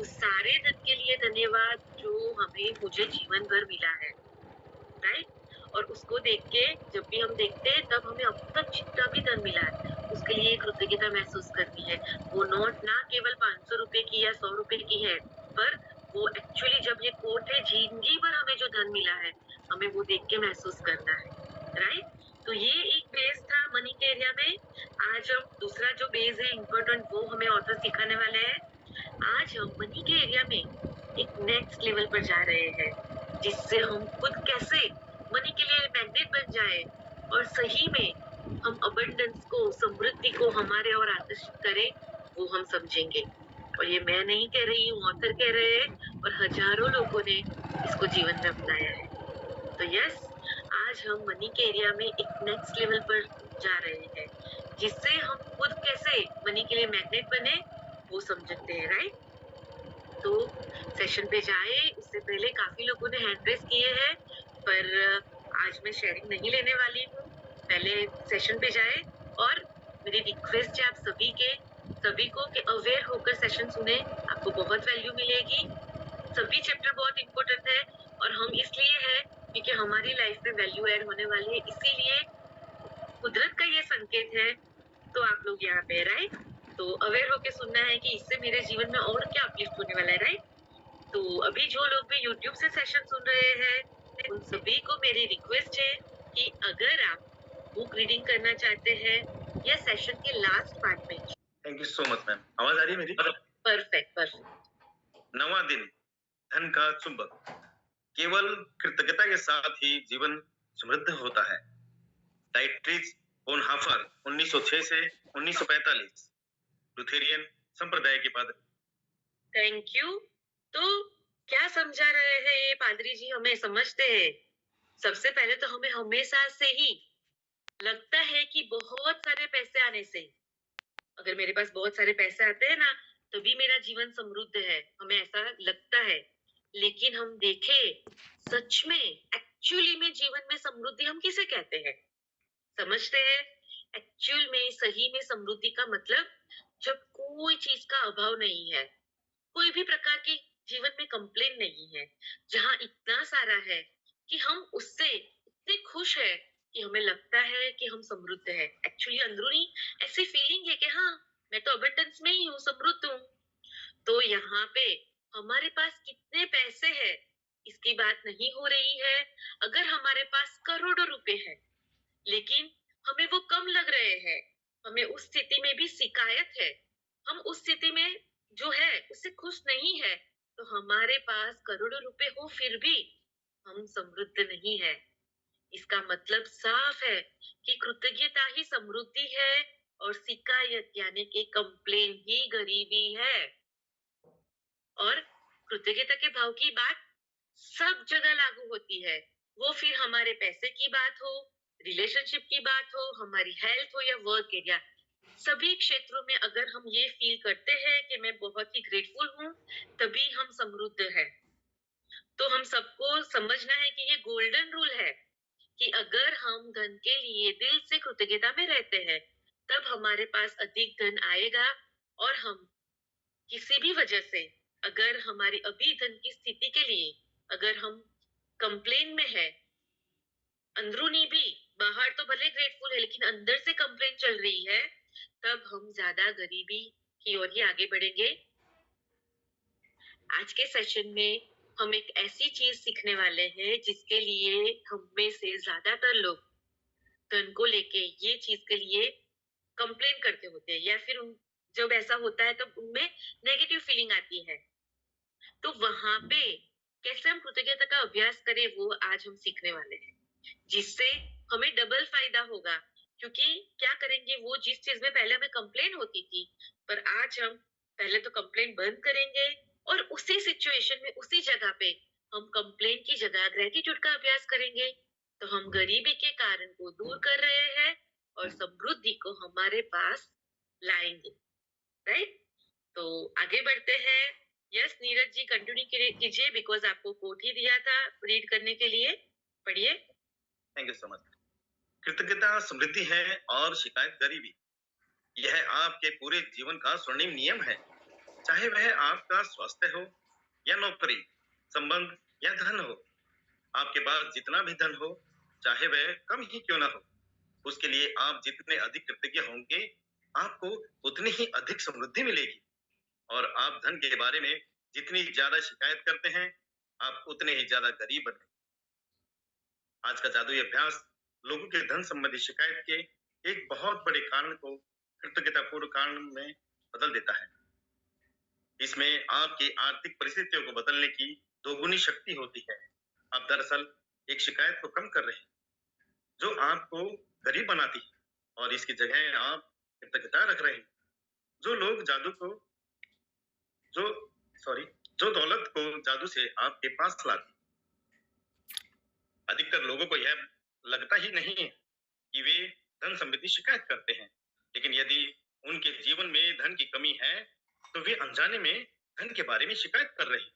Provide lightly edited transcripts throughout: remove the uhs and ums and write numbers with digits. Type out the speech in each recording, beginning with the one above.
उस सारे धन के लिए धन्यवाद जो हमें मुझे जीवन भर मिला है, राइट? और उसको देख के जब भी हम देखते हैं तब हमें अब तक जितना भी धन मिला है उसके लिए कृतज्ञता महसूस करनी है। वो नोट ना केवल 500 रुपए की या 100 रुपए की है, पर वो एक्चुअली जब ये कोट है जिंदगी भर हमें जो धन मिला है हमें वो देख के महसूस करना है, राइट? तो ये एक बेस था मनी के एरिया में। आज हम दूसरा जो बेस है इम्पोर्टेंट वो हमें ऑथर सिखाने वाले हैं। आज हम मनी के एरिया में एक नेक्स्ट लेवल पर जा रहे हैं जिससे हम खुद कैसे मनी के लिए मैग्नेट बन जाए और सही में हम अबंडेंस को, समृद्धि को हमारे और आकर्षित करें, वो हम समझेंगे। और ये मैं नहीं कह रही हूँ, ऑथर कह रहे हैं और हजारों लोगों ने इसको जीवन में अपनाया है। तो यस, आज हम मनी के एरिया में एक नेक्स्ट लेवल पर जा रहे हैं जिससे हम खुद कैसे मनी के लिए मैग्नेट बने वो समझते हैं, राइट? तो सेशन पे जाए उससे पहले काफी लोगों ने हैंड रेस किए हैं, पर आज मैं शेयरिंग नहीं लेने वाली हूँ। पहले सेशन पे जाए और मेरी रिक्वेस्ट है आप सभी को कि अवेयर होकर सेशन सुने, आपको बहुत वैल्यू मिलेगी। सभी चैप्टर बहुत इम्पोर्टेंट है और हम इसलिए है क्योंकि हमारी लाइफ में वैल्यू ऐड होने वाली है, इसीलिए कुदरत का ये संकेत है। तो आप लोग यहाँ पे, राइट? तो अवेयर होके सुनना है कि इससे मेरे जीवन में और क्या अपलिफ्ट होने वाला है, राइट? तो अभी जो लोग भी YouTube से सेशन सुन रहे हैं उन सभी को मेरी रिक्वेस्ट है कि अगर आप बुक रीडिंग करना चाहते हैं या सेशन के लास्ट पार्ट में। Thank you so much ma'am. आवाज आ रही है मेरी? परफेक्ट। नवा दिन, धन का चुंबक। केवल कृतज्ञता के साथ ही जीवन समृद्ध होता है। डाइट्रिच बोनहोफर 1906 से 1945, लुथेरियन संप्रदाय के पादरी। Thank you. तो क्या समझा रहे हैं ये पादरी जी, हमें समझते हैं। सबसे पहले तो हमें हमेशा से ही लगता है कि बहुत सारे पैसे आने से, अगर मेरे पास बहुत सारे पैसे आते हैं ना तभी मेरा जीवन समृद्ध है, हमें ऐसा लगता है। लेकिन हम देखें सच में एक्चुअली में जीवन में समृद्धि हम किसे कहते हैं, समझते हैं? एक्चुअल में सही में समृद्धि का मतलब जब कोई चीज का अभाव नहीं है, कोई भी प्रकार की जीवन में कंप्लेन नहीं है, जहां इतना सारा है कि हम उससे इतने खुश है कि हमें लगता है कि हम समृद्ध है। एक्चुअली अंदरूनी ऐसी फीलिंग है कि हाँ मैं तो अबंडेंस में ही हूँ, समृद्ध हूँ। तो यहाँ पे हमारे पास कितने पैसे हैं इसकी बात नहीं हो रही है। अगर हमारे पास करोड़ों रुपए हैं लेकिन हमें वो कम लग रहे हैं, हमें उस स्थिति में भी शिकायत है, हम उस स्थिति में जो है उससे खुश नहीं है, तो हमारे पास करोड़ों रुपए हो फिर भी हम समृद्ध नहीं है। इसका मतलब साफ है कि कृतज्ञता ही समृद्धि है और शिकायत यानी कि कंप्लेन ही गरीबी है। और कृतज्ञता के भाव की बात सब जगह लागू होती है, वो फिर हमारे पैसे की बात हो, रिलेशनशिप की बात हो, हमारी हेल्थ हो या वर्क एरिया, सभी क्षेत्रों में अगर हम ये फील करते हैं कि मैं बहुत ही ग्रेटफुल हूँ तभी हम समृद्ध है। तो हम सबको समझना है कि ये गोल्डन रूल है कि अगर हम धन के लिए दिल से कृतज्ञता में रहते हैं तब हमारे पास अधिक धन आएगा। और हम किसी भी वजह से अगर हमारी अभी धन की स्थिति के लिए अगर हम कंप्लेन में है, अंदरूनी भी, बाहर तो भले ग्रेटफुल है लेकिन अंदर से कंप्लेन चल रही है, तब हम ज्यादा गरीबी की ओर ही आगे बढ़ेंगे। आज के सेशन में हम एक ऐसी चीज सीखने वाले हैं जिसके लिए हम में से ज्यादातर लोग धन को लेके ये चीज के लिए कंप्लेन करते होते हैं या फिर जब ऐसा होता है तब उनमें नेगेटिव फीलिंग आती है। तो वहां पे कैसे हम कृतज्ञता का अभ्यास करें वो आज हम सीखने वाले हैं, जिससे हमें डबल फायदा होगा। क्योंकि क्या करेंगे, वो जिस चीज में पहले हमें कंप्लेन होती थी, पर आज हम पहले तो कंप्लेन बंद करेंगे और उसी सिचुएशन में उसी जगह पे हम कंप्लेन की जगह ग्रेटिट्यूड का अभ्यास करेंगे। तो हम गरीबी के कारण को दूर कर रहे हैं और समृद्धि को हमारे पास लाएंगे, राइट? तो आगे बढ़ते हैं। यस नीरज जी कंटिन्यू कीजिए, बिकॉज आपको कोट ही दिया था रीड करने के लिए, पढ़िए। Thank you so much. कृतज्ञता समृद्धि है और शिकायत गरीबी। यह आपके पूरे जीवन का स्वर्णिम नियम है। चाहे वह आपका स्वास्थ्य हो या नौकरी, संबंध या धन हो। आपके पास जितना भी धन हो, चाहे वह कम ही क्यों ना हो, उसके लिए आप जितने अधिक कृतज्ञ होंगे, आपको उतनी ही अधिक समृद्धि मिलेगी। और आप धन के बारे में जितनी ज्यादा शिकायत करते हैं, आप उतने ही ज्यादा गरीब बने। आज का जादुई अभ्यास लोगों के धन संबंधी शिकायत के एक बहुत बड़े कारण को कृतज्ञतापूर्ण कारण में बदल देता है। इसमें आपकी आर्थिक परिस्थितियों को बदलने की दोगुनी शक्ति होती है। आप दरअसल एक शिकायत को कम कर रहे हैं जो आपको गरीब बनाती है, और इसकी जगह आप कृतज्ञता रख रहे हैं जो लोग जादू को जो सॉरी जो दौलत को जादू से आपके पास लाती। अधिकतर लोगों को यह लगता ही नहीं है कि वे धन संबंधी शिकायत करते हैं, लेकिन यदि उनके जीवन में धन की कमी है तो वे अनजाने में धन के बारे में शिकायत कर रहे हैं।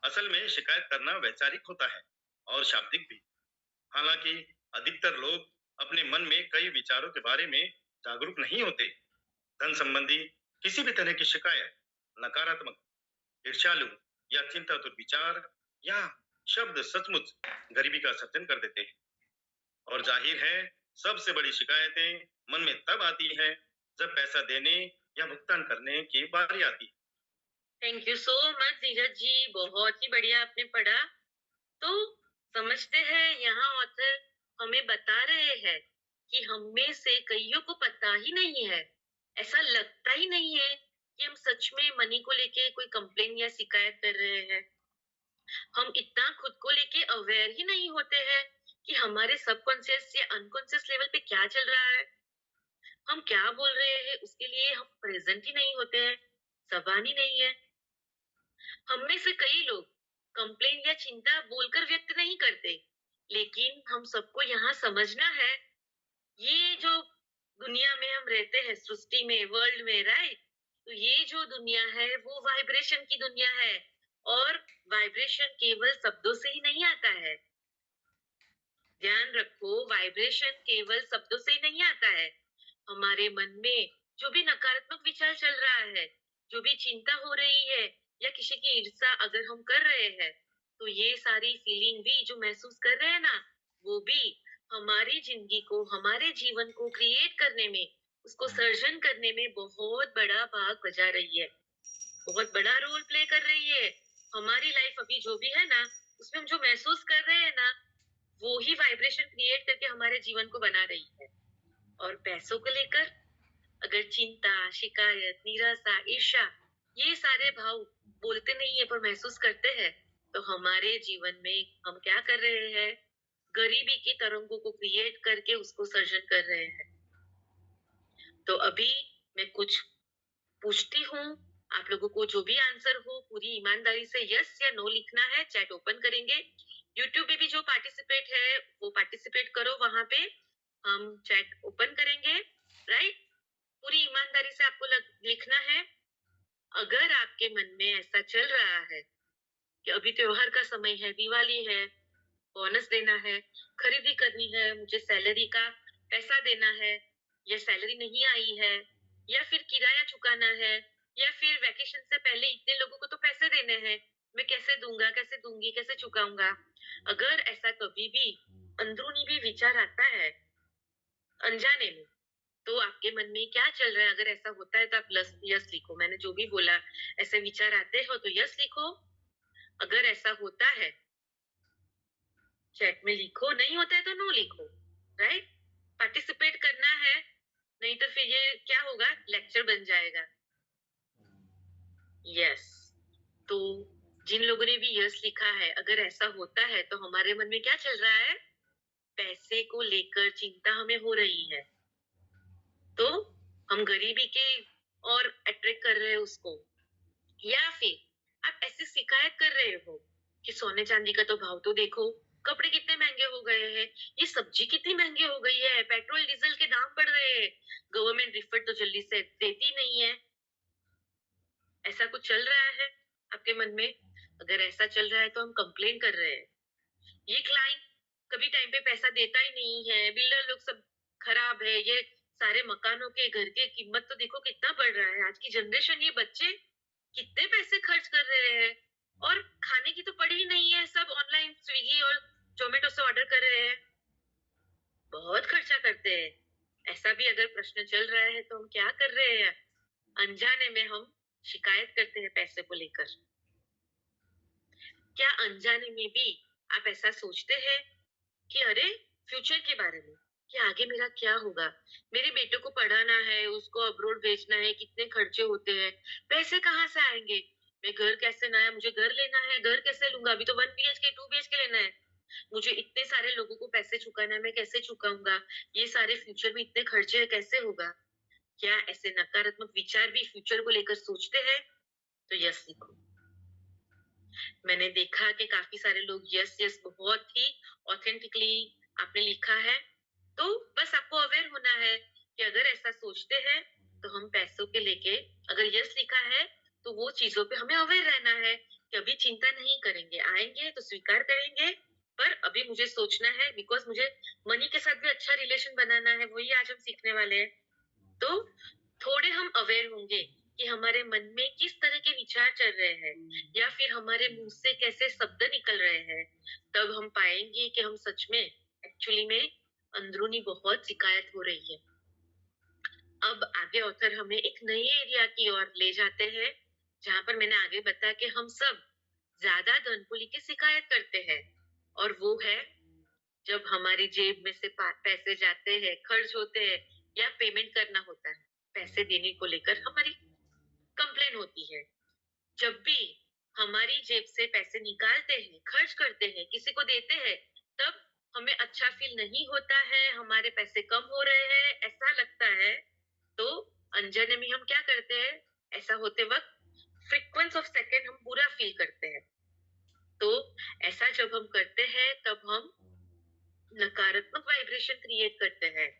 असल में शिकायत करना वैचारिक होता है और शाब्दिक भी। हालांकि अधिकतर लोग अपने मन में कई विचारों के बारे में जागरूक नहीं होते। धन संबंधी किसी भी तरह की शिकायत नकारात्मक, ईर्ष्यालु या चिंतातुर विचार या शब्द सचमुच गरीबी का सर्जन कर देते हैं। और जाहिर है, सबसे बड़ी शिकायतें मन में तब आती है जब पैसा देने या भुगतान करने की बारी आती है। Thank you so much Neeraj ji, बहुत ही बढ़िया आपने पढ़ा। तो समझते हैं यहाँ ऑथर हमें बता रहे हैं कि हम में से कईयों को पता ही नहीं है, ऐसा लगता ही नहीं है कि हम सच में मनी को लेके कोई कंप्लेन या शिकायत कर रहे हैं। हम इतना खुद को लेके अवेयर ही नहीं होते हैं कि हमारे सबकॉन्शियस या अनकॉन्शियस लेवल पे क्या चल रहा है, हम क्या बोल रहे हैं उसके लिए हम प्रेजेंट ही नहीं होते हैं, जबान ही नहीं है। हम में से कई लोग कंप्लेन या चिंता बोलकर व्यक्त नहीं करते, लेकिन हम सबको यहाँ समझना है, ये जो दुनिया में हम रहते हैं, सृष्टि में, वर्ल्ड में, राइट, तो ये जो दुनिया है वो वाइब्रेशन की दुनिया है, और वाइब्रेशन केवल शब्दों से ही नहीं आता है। ध्यान रखो, वाइब्रेशन केवल शब्दों से ही नहीं आता है। हमारे मन में जो भी नकारात्मक विचार चल रहा है, जो भी चिंता हो रही है या किसी की ईर्ष्या अगर हम कर रहे हैं, तो ये सारी फीलिंग भी जो महसूस कर रहे हैं ना, वो भी हमारी जिंदगी को, हमारे जीवन को क्रिएट करने में, उसको सर्जन करने में बहुत बड़ा भाग बजा रही है, बहुत बड़ा रोल प्ले कर रही है। हमारी लाइफ अभी जो भी है ना, उसमें हम जो महसूस कर रहे हैं ना, वो ही वाइब्रेशन क्रिएट करके हमारे जीवन को बना रही है। और पैसों को लेकर अगर चिंता, शिकायत, निराशा, ईर्ष्या, ये सारे भाव बोलते नहीं है पर महसूस करते हैं, तो हमारे जीवन में हम क्या कर रहे हैं, गरीबी की तरंगों को क्रिएट करके उसको सर्जन कर रहे हैं। तो अभी मैं कुछ पूछती हूँ, आप लोगों को जो भी आंसर हो पूरी ईमानदारी से यस या नो लिखना है। चैट ओपन करेंगे, यूट्यूब पे भी जो पार्टिसिपेट है वो पार्टिसिपेट करो, वहां पे हम चैट ओपन करेंगे, राइट। पूरी ईमानदारी से आपको लिखना है। अगर आपके मन में ऐसा चल रहा है कि अभी त्योहार का समय है, दिवाली है, बोनस देना है, खरीदी करनी है, मुझे सैलरी का पैसा देना है, या सैलरी नहीं आई है, या फिर किराया चुकाना है, या फिर वैकेशन से पहले इतने लोगों को तो पैसे देने हैं, मैं कैसे दूंगा, कैसे दूंगी, कैसे चुकाऊंगा, अगर ऐसा कभी भी अंदरूनी भी विचार आता है अनजाने में, तो आपके मन में क्या चल रहा है, अगर ऐसा होता है तो आप यस लिखो। मैंने जो भी बोला, ऐसे विचार आते हो तो यस लिखो, अगर ऐसा होता है चैट में लिखो, नहीं होता है तो नो लिखो, राइट। पार्टिसिपेट करना है, नहीं तो फिर ये क्या होगा, लेक्चर बन जाएगा। यस, तो जिन लोगों ने भी यस लिखा है, अगर ऐसा होता है तो हमारे मन में क्या चल रहा है, पैसे को लेकर चिंता हमें हो रही है, तो हम गरीबी के और अट्रैक्ट कर रहे हैं उसको, या फिर आप ऐसी शिकायत कर रहे हो कि सोने चांदी का तो भाव तो देखो, कपड़े कितने महंगे हो गए हैं, ये सब्जी कितनी महंगी हो गई है, पेट्रोल डीजल के दाम बढ़ रहे हैं, गवर्नमेंट रिफंड तो जल्दी से देती नहीं है। ऐसा कुछ चल रहा है आपके मन में, अगर ऐसा चल रहा है तो हम कंप्लेन कर रहे हैं, ये क्लाइंट कभी टाइम पे पैसा देता ही नहीं है, बिल्डर लोग सब खराब है, ये सारे मकानों के घर के कीमत तो देखो कितना बढ़ रहा है, आज की जनरेशन, ये बच्चे कितने पैसे खर्च कर रहे हैं, और खाने की तो पड़ी ही नहीं है, सब ऑनलाइन स्विगी और जोमेटो से ऑर्डर कर रहे हैं, बहुत खर्चा करते हैं। ऐसा भी अगर प्रश्न चल रहा है तो हम क्या कर रहे हैं, अनजाने में हम शिकायत करते हैं पैसे को लेकर। क्या अनजाने में भी आप ऐसा सोचते हैं कि अरे फ्यूचर के बारे में, कि आगे मेरा क्या होगा, मेरे बेटे को पढ़ाना है, उसको अब्रोड भेजना है, कितने खर्चे होते हैं, पैसे कहाँ से आएंगे, मैं घर कैसे नया, मुझे घर लेना है, घर कैसे लूंगा, अभी तो 1 BHK 2 BHK लेना है, मुझे इतने सारे लोगों को पैसे चुकाना है, मैं कैसे चुकाऊंगा, ये सारे फ्यूचर में इतने खर्चे कैसे होगा। क्या ऐसे नकारात्मक विचार भी फ्यूचर को लेकर सोचते हैं? तो यस लिखो। मैंने देखा कि काफी सारे लोग यस यस बहुत ही ऑथेंटिकली आपने लिखा है। तो बस आपको अवेयर होना है कि अगर ऐसा सोचते हैं तो हम पैसों के लेके, अगर यस लिखा है तो वो चीजों पे हमें अवेयर रहना है कि अभी चिंता नहीं करेंगे, आएंगे तो स्वीकार करेंगे, पर अभी मुझे सोचना है, बिकॉज मुझे मनी के साथ भी अच्छा रिलेशन बनाना है, वही आज हम सीखने वाले हैं। तो थोड़े हम अवेयर होंगे कि हमारे मन में किस तरह के विचार चल रहे हैं, या फिर हमारे मुंह से कैसे शब्द निकल रहे हैं, तब हम पाएंगे कि हम सच में एक्चुअली में अंदरूनी बहुत शिकायत हो रही है। अब आगे ऑथर हमें एक नई एरिया की ओर ले जाते हैं, जहां पर मैंने आगे बताया कि हम सब ज्यादा धन को लेकर शिकायत करते हैं, और वो है जब हमारी जेब में से पैसे जाते हैं, खर्च होते हैं, या पेमेंट करना होता है, पैसे देने को लेकर हमारी कंप्लेन होती है। जब भी हमारी जेब से पैसे निकालते हैं, खर्च करते हैं, किसी को देते हैं, तब हमें अच्छा फील नहीं होता है, हमारे पैसे कम हो रहे हैं, ऐसा लगता है। तो अनजाने में हम क्या करते हैं, ऐसा होते वक्त फ्रीक्वेंस ऑफ सेकंड हम बुरा फील करते हैं। तो ऐसा जब हम करते हैं तब हम नकारात्मक वाइब्रेशन क्रिएट करते हैं,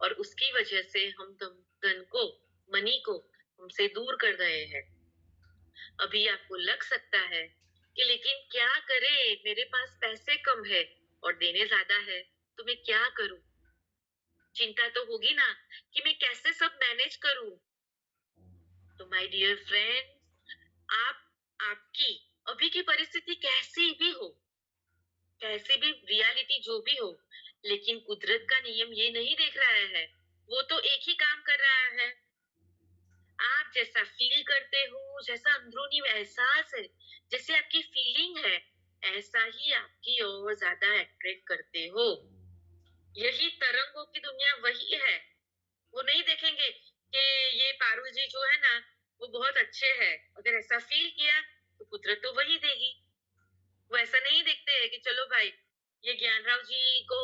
और उसकी वजह से हम धन को, मनी को हमसे दूर कर रहे हैं। अभी आपको लग सकता है कि लेकिन क्या करे, मेरे पास पैसे कम है और देने ज्यादा है, तो मैं क्या करूं। चिंता तो होगी ना कि मैं कैसे सब मैनेज करूं। तो माय डियर फ्रेंड, आप, आपकी अभी की परिस्थिति कैसी भी हो, कैसी भी रियलिटी जो भी हो, लेकिन कुदरत का नियम ये नहीं देख रहा है, वो तो एक ही काम कर रहा है। आप जैसा फील करते हो, जैसा अंदरूनी एहसास है, जैसे आपकी फीलिंग है, ऐसा ही आपकी और ज्यादा अट्रैक्ट करते हो। यही तरंगों की दुनिया वही है। वो नहीं देखेंगे कि ये पारुल जी जो है ना वो बहुत अच्छे हैं, अगर ऐसा फील किया तो कुदरत तो वही देगी। वो ऐसा नहीं देखते हैं कि चलो भाई ये ज्ञानराव जी को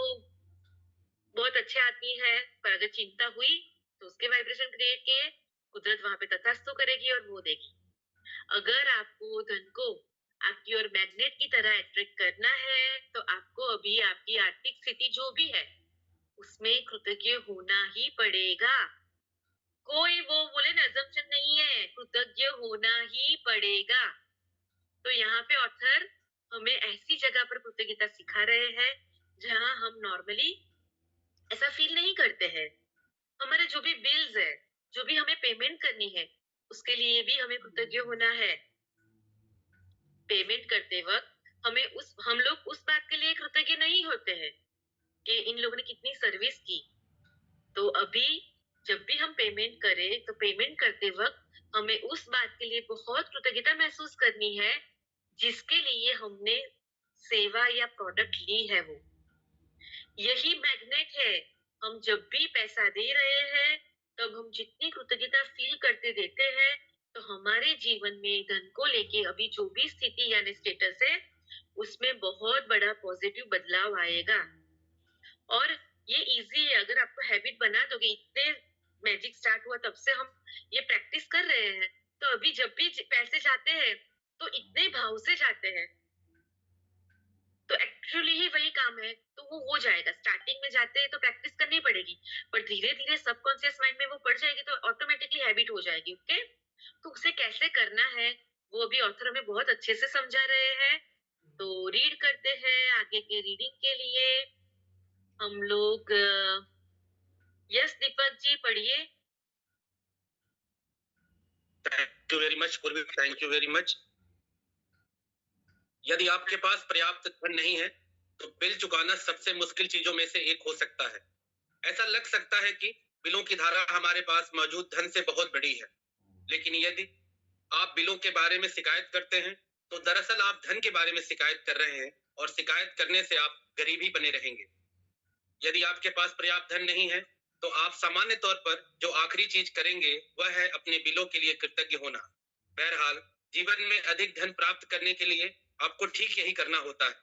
बहुत अच्छे आदमी है, पर अगर चिंता हुई तो उसके वाइब्रेशन क्रिएट किए, कुदरत वहां पे तथास्तु करेगी और वो देगी। अगर आपको धन को आपकी और मैग्नेट की तरह अट्रैक्ट करना है तो आपको अभी आपकी आर्थिक स्थिति जो भी है उसमें कृतज्ञ होना ही पड़ेगा। कोई वो बोले ना assumption नहीं है, कृतज्ञ होना ही पड़ेगा। तो यहाँ पे ऑथर हमें ऐसी जगह पर कृतज्ञता सिखा रहे हैं जहां हम नॉर्मली ऐसा फील नहीं करते हैं। हमारे जो भी बिल्स है, जो भी हमें पेमेंट करनी है, उसके लिए भी हमें कृतज्ञ होना है। पेमेंट करते वक्त हम लोग उस बात के लिए कृतज्ञ नहीं होते हैं कि इन लोगों ने कितनी सर्विस की। तो अभी जब भी हम पेमेंट करें तो पेमेंट करते वक्त हमें उस बात के लिए बहुत कृतज्ञता महसूस करनी है जिसके लिए हमने सेवा या प्रोडक्ट ली है। वो यही मैग्नेट है। हम जब भी पैसा दे रहे हैं तब हम जितनी कृतज्ञता फील करते देते हैं तो हमारे जीवन में धन को लेके अभी जो भी स्थिति यानी स्टेटस है उसमें बहुत बड़ा पॉजिटिव बदलाव आएगा। और ये इजी है, अगर आपको हैबिट बना दोगे, इतने मैजिक स्टार्ट हुआ तब से हम ये प्रैक्टिस कर रहे हैं, तो अभी जब भी पैसे जाते हैं तो इतने भाव से जाते हैं। तो एक्चुअली ही वही काम है, तो वो हो जाएगा। स्टार्टिंग में जाते हैं तो प्रैक्टिस करनी पड़ेगी, पर धीरे धीरे सबकॉन्शियस माइंड में वो पड़ जाएगी तो ऑटोमेटिकली हैबिट हो जाएगी। ओके, तो उसे कैसे करना है वो अभी ऑथर हमें बहुत अच्छे से समझा रहे हैं। तो रीड करते हैं आगे के रीडिंग के लिए हम लोग। यस दीपक जी पढ़िए। थैंक यू वेरी मच पूर्वी, थैंक यू वेरी मच। यदि आपके पास पर्याप्त धन नहीं है तो बिल चुकाना सबसे मुश्किल चीजों में से एक हो सकता है। ऐसा लग सकता है कि बिलों की धारा हमारे पास मौजूद धन से बहुत बड़ी है, लेकिन यदि आप बिलों के बारे में शिकायत करते हैं तो दरअसल आप धन के बारे में शिकायत कर रहे हैं, और शिकायत करने से आप गरीब ही बने रहेंगे। यदि आपके पास पर्याप्त धन नहीं है तो आप सामान्य तौर पर जो आखिरी चीज करेंगे वह है अपने बिलों के लिए कृतज्ञ होना। बहरहाल, जीवन में अधिक धन प्राप्त करने के लिए आपको ठीक यही करना होता है।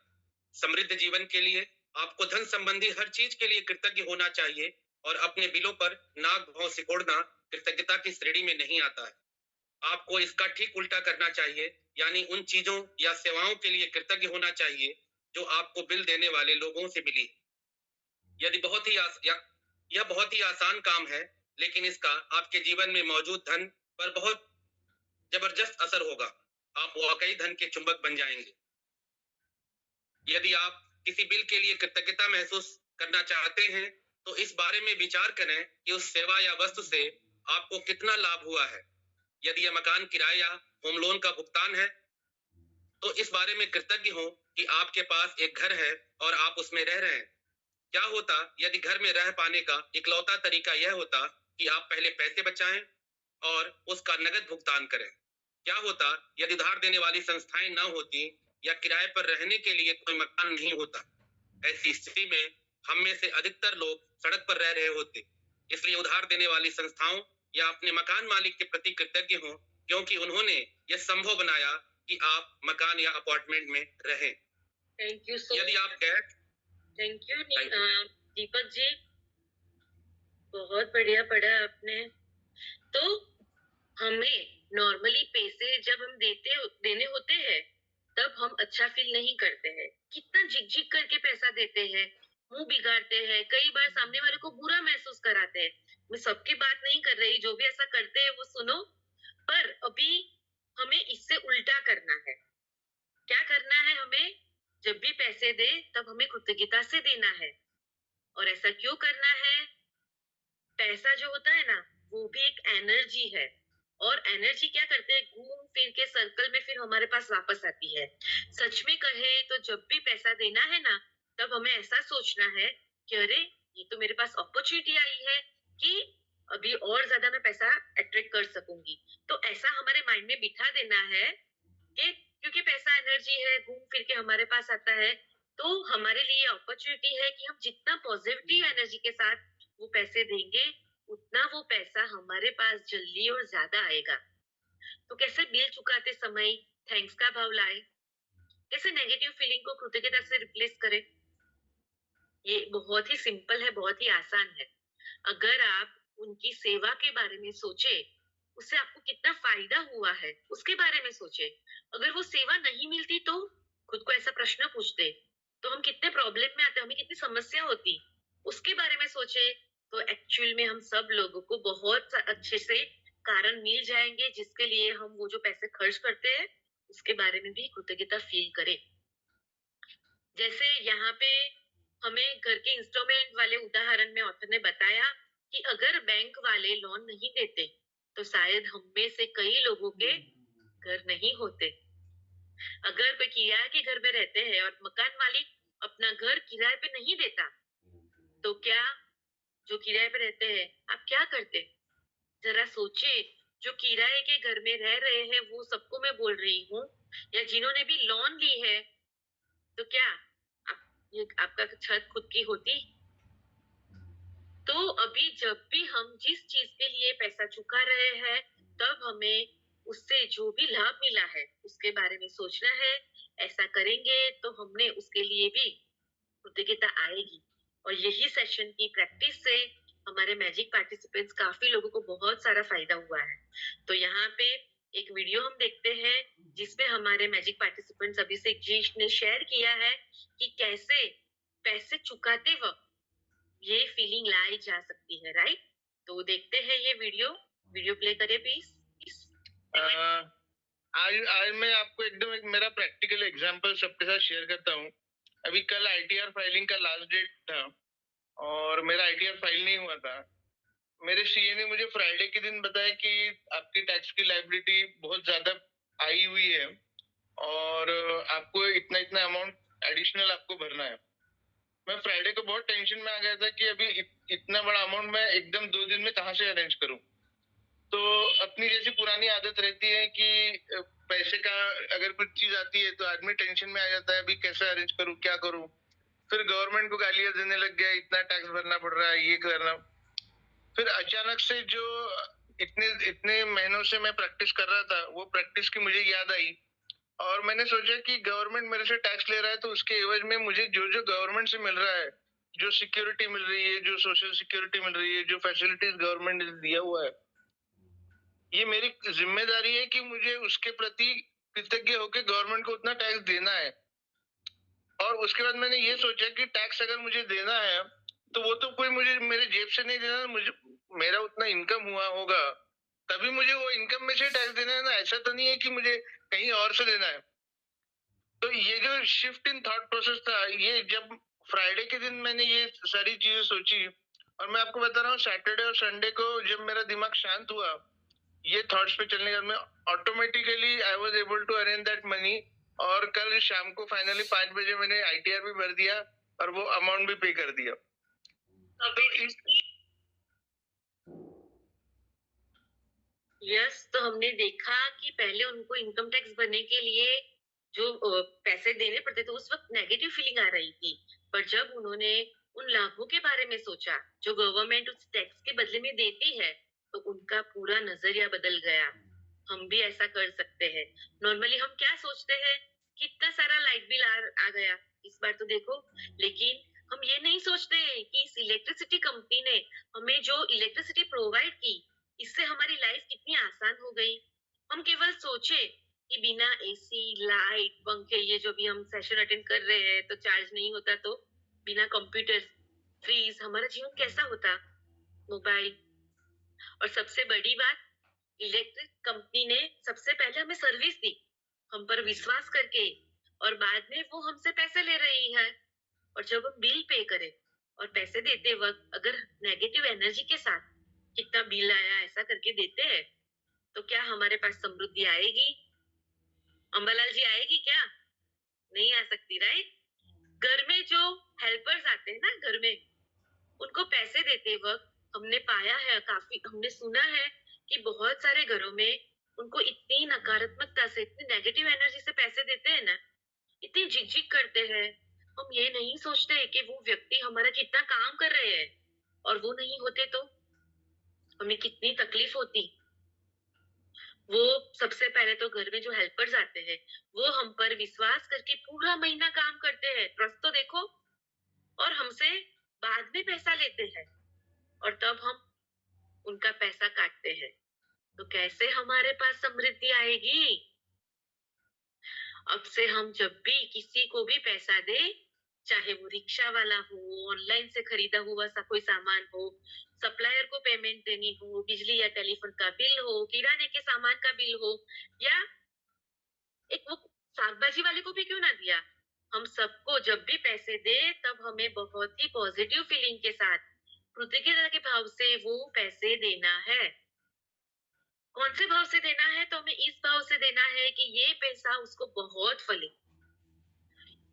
समृद्ध जीवन के लिए आपको धन संबंधी हर चीज के लिए कृतज्ञ होना चाहिए, और अपने बिलों पर नाक भाव सिकोड़ना कृतज्ञता की श्रेणी में नहीं आता है। आपको इसका ठीक उल्टा करना चाहिए, यानी उन चीजों या सेवाओं के लिए कृतज्ञ होना चाहिए जो आपको बिल देने वाले लोगों से मिली। यदि यह बहुत ही आसान काम है, लेकिन इसका आपके जीवन में मौजूद धन पर बहुत जबरदस्त असर होगा। आप वाकई धन के चुंबक बन जाएंगे। यदि आप किसी बिल के लिए कृतज्ञता महसूस करना चाहते हैं तो इस बारे में विचार करें कि उस सेवा या वस्तु से आपको कितना लाभ हुआ है। यदि यह मकान किराए या होम लोन का भुगतान है तो इस बारे में कृतज्ञ हो कि आपके पास एक घर है और आप उसमें रह रहे हैं। क्या होता यदि घर में रह पाने का इकलौता तरीका यह होता कि आप पहले पैसे बचाएं और उसका नगद भुगतान करें? क्या होता यदि उधार देने वाली संस्थाएं न होती या किराए पर रहने के लिए कोई मकान नहीं होता? ऐसी स्थिति में हम में से अधिकतर लोग सड़क पर रह रहे होते। इसलिए उधार देने वाली संस्थाओं या अपने मकान मालिक के प्रति कृतज्ञ हों, क्योंकि उन्होंने यह संभव बनाया कि आप मकान या अपार्टमेंट में रहें। थैंक यू सो यदि आप gas thank you Thank you. Deepak ji, बहुत बढ़िया पढ़ा आपने। तो हमें नॉर्मली पैसे जब हम देने होते हैं तब हम अच्छा फील नहीं करते हैं। कितना झिक झिक करके पैसा देते हैं, मुंह बिगाड़ते हैं, कई बार सामने वाले को बुरा महसूस कराते हैं। मैं सबकी बात नहीं कर रही, जो भी ऐसा करते हैं वो सुनो। पर अभी हमें इससे उल्टा करना है। क्या करना है हमें? जब भी पैसे दे तब हमें कृतज्ञता से देना है। और ऐसा क्यों करना है? पैसा जो होता है ना, वो भी एक एनर्जी है, और एनर्जी क्या करते हैं, घूम फिर के सर्कल में फिर हमारे पास वापस आती है। सच में कहे तो जब भी पैसा देना है ना, तब हमें ऐसा सोचना है कि अरे, ये तो मेरे पास अपॉर्चुनिटी आई है कि अभी और ज्यादा मैं पैसा अट्रैक्ट कर सकूंगी। तो ऐसा हमारे माइंड में बिठा देना है कि क्योंकि पैसा एनर्जी है, घूम फिर के हमारे पास आता है, तो हमारे लिए अपॉर्चुनिटी है कि हम जितना पॉजिटिव एनर्जी के साथ वो पैसे देंगे, उतना वो पैसा हमारे पास जल्दी और ज्यादा आएगा। तो कैसे बिल चुकाते समय थैंक्स का भाव लाए, कैसे नेगेटिव फीलिंग को कृतज्ञता से रिप्लेस करें। ये बहुत ही सिंपल है, बहुत ही आसान है। अगर आप उनकी सेवा के बारे में सोचे, उससे आपको कितना फायदा हुआ है उसके बारे में सोचे। अगर वो सेवा नहीं मिलती तो खुद को ऐसा प्रश्न पूछते तो हम कितने प्रॉब्लम में आते, हमें कितनी समस्या होती, उसके बारे में सोचे। तो एक्चुअल में हम सब लोगों को बहुत अच्छे से कारण मिल जाएंगे जिसके लिए हम वो जो पैसे खर्च करते हैं उसके बारे में भी कृतज्ञता फील करें। जैसे यहाँ पे हमें घर के इंस्टॉलमेंट वाले उदाहरण में ऑथर ने बताया कि अगर बैंक वाले लोन नहीं देते तो शायद हम में से कई लोगों के घर नहीं होते। अगर कोई किराए के घर में रहते हैं और मकान मालिक अपना घर किराए पे नहीं देता, तो क्या जो किराए पे रहते हैं आप क्या करते? जरा सोचे। जो किराए के घर में रह रहे हैं वो सबको मैं बोल रही हूँ, या जिन्होंने भी लोन ली है, तो क्या ये आपका छत खुद की होती? तो अभी जब भी हम जिस चीज के लिए पैसा चुका रहे हैं तब हमें उससे जो भी लाभ मिला है उसके बारे में सोचना है। ऐसा करेंगे तो हमने उसके लिए भी कृतज्ञता आएगी। और यही सेशन की प्रैक्टिस से हमारे मैजिक पार्टिसिपेंट्स काफी लोगों को बहुत सारा फायदा हुआ है। तो यहाँ पे एक वीडियो हम देखते हैं जिसमें हमारे मैजिक पार्टिसिपेंट्स अभिषेक जी ने शेयर किया है कि कैसे पैसे चुकाते वक्त ये फीलिंग लाई जा सकती है, राइट? तो देखते हैं ये वीडियो प्ले करिए प्लीज। आज मैं आपको एकदम एक मेरा प्रैक्टिकल एग्जांपल सबके साथ शेयर करता हूँ। अभी कल आईटीआर फाइलिंग का लास्ट डेट था और मेरा आईटीआर फाइल नहीं हुआ था, मेरे सीए ने मुझे फ्राइडे के दिन बताया कि आपकी टैक्स की लायबिलिटी बहुत ज्यादा आई हुई है और आपको इतना इतना अमाउंट एडिशनल आपको भरना है। मैं फ्राइडे को बहुत टेंशन में आ गया था कि अभी इतना बड़ा अमाउंट मैं एकदम 2 दिन में कहाँ से अरेंज करूं। तो अपनी जैसी पुरानी आदत रहती है कि पैसे का अगर कुछ चीज आती है तो आदमी टेंशन में आ जाता है, अभी कैसे अरेंज करूं, क्या करूं। फिर गवर्नमेंट को गालियां देने लग गया, इतना टैक्स भरना पड़ रहा है, ये करना। फिर अचानक से जो इतने इतने महीनों से मैं प्रैक्टिस कर रहा था, वो प्रैक्टिस की मुझे याद आई और मैंने सोचा कि गवर्नमेंट मेरे से टैक्स ले रहा है तो उसके एवज में मुझे जो जो गवर्नमेंट से मिल रहा है, जो सिक्योरिटी मिल रही है, जो सोशल सिक्योरिटी मिल रही है, जो फैसिलिटीज गवर्नमेंट ने दिया हुआ है, ये मेरी जिम्मेदारी है कि मुझे उसके प्रति कृतज्ञ होकर गवर्नमेंट को उतना टैक्स देना है। और उसके बाद मैंने ये सोचा कि टैक्स अगर मुझे देना है तो वो तो कोई मुझे मेरे जेब से नहीं देना, मुझे मेरा उतना इनकम हुआ होगा तभी मुझे वो इनकम में से टैक्स देना है ना, ऐसा तो नहीं है कि मुझे कहीं और से देना है। तो ये जो शिफ्ट इन थॉट प्रोसेस था, ये जब फ्राइडे के दिन मैंने ये सारी चीजें सोची, और मैं आपको बता रहा हूँ सैटरडे और संडे को जब मेरा दिमाग शांत हुआ ये थॉट्स पे चलने का, मैं automatically I was able to arrange that money. और कल शाम को फाइनली 5 बजे मैंने आईटीआर भी भर दिया और वो अमाउंट भी पे कर दिया। तो यस, तो हमने देखा कि पहले उनको इनकम टैक्स भरने के लिए जो पैसे देने पड़ते थे उस वक्त नेगेटिव फीलिंग आ रही थी, पर जब उन्होंने उन लाभों के बारे में सोचा जो गवर्नमेंट उस टैक्स के बदले में देती है, तो उनका पूरा नजरिया बदल गया। हम भी ऐसा कर सकते हैं। नॉर्मली हम क्या सोचते हैं, कितना सारा लाइट बिल आ गया इस बार तो देखो, लेकिन हम ये नहीं सोचते कि इस इलेक्ट्रिसिटी कंपनी ने हमें जो इलेक्ट्रिसिटी प्रोवाइड की, इससे हमारी लाइफ कितनी आसान हो गई। हम केवल सोचे कि बिना एसी, लाइट, पंखे, ये जो भी हम सेशन अटेंड कर रहे हैं तो चार्ज नहीं होता, तो बिना कंप्यूटर, फ्रीज, हमारा जीवन कैसा होता, मोबाइल। और सबसे बड़ी बात, इलेक्ट्रिक कंपनी ने सबसे पहले हमें सर्विस दी, हम पर विश्वास करके, और बाद में वो हमसे पैसे ले रही है। और जब हम बिल पे करें और पैसे देते वक्त अगर नेगेटिव एनर्जी के साथ कितना बिल आया ऐसा करके देते हैं, तो क्या हमारे पास समृद्धि आएगी? अंबालाल जी, आएगी क्या? नहीं आ सकती, राइट? घर में जो हेल्पर्स आते हैं ना, घर में उनको पैसे देते वक्त हमने पाया है, काफी हमने सुना है कि बहुत सारे घरों में उनको इतनी नकारात्मकता से, इतनी नेगेटिव एनर्जी से पैसे देते हैं ना, इतनी झिकझिक करते हैं। हम ये नहीं सोचते कि वो व्यक्ति हमारा कितना काम कर रहे हैं, और वो नहीं होते तो हमें कितनी तकलीफ होती। वो सबसे पहले तो घर में जो हेल्पर्स आते हैं वो हम पर विश्वास करके पूरा महीना काम करते हैं, ट्रस्ट तो देखो, और हमसे बाद में पैसा लेते हैं, और तब हम उनका पैसा काटते हैं। तो कैसे हमारे पास समृद्धि आएगी? अब से हम जब भी किसी को भी पैसा दे, चाहे वो रिक्शा वाला हो, ऑनलाइन से खरीदा हुआ सा कोई सामान हो, सप्लायर को पेमेंट देनी हो, बिजली या टेलीफोन का बिल हो, किराने के सामान का बिल हो, या एक वो साग भाजी वाले को भी क्यों ना दिया, हम सबको जब भी पैसे दे तब हमें बहुत ही पॉजिटिव फीलिंग के साथ, कृतज्ञता के भाव से वो पैसे देना है। कौन से भाव से देना है? तो हमें इस भाव से देना है कि ये पैसा उसको बहुत फले,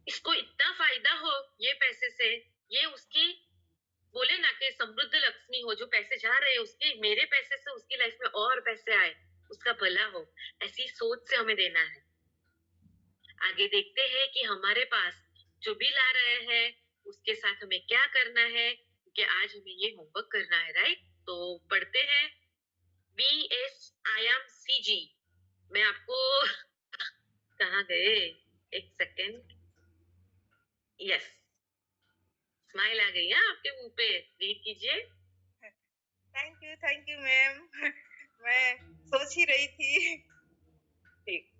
इसको इतना फायदा हो ये पैसे से, ये उसकी, बोले ना कि समृद्ध लक्ष्मी हो, जो पैसे जा रहे हैं उसके, मेरे पैसे से उसकी लाइफ में और पैसे आए, उसका भला हो, ऐसी सोच से हमें देना है। आगे देखते हैं कि हमारे पास जो बिल आ रहे हैं उसके साथ हमें क्या करना है, क्योंकि आज हमें ये होमवर्क करना है, राइट? तो पढ़ते हैं BSIMCG। मैं आपको कहाँ गए, एक सेकेंड, यस, स्माइल आ गई है आपके मुंह पे, रीड कीजिए। Thank you ma'am. मैं सोच ही रही थी। ठीक,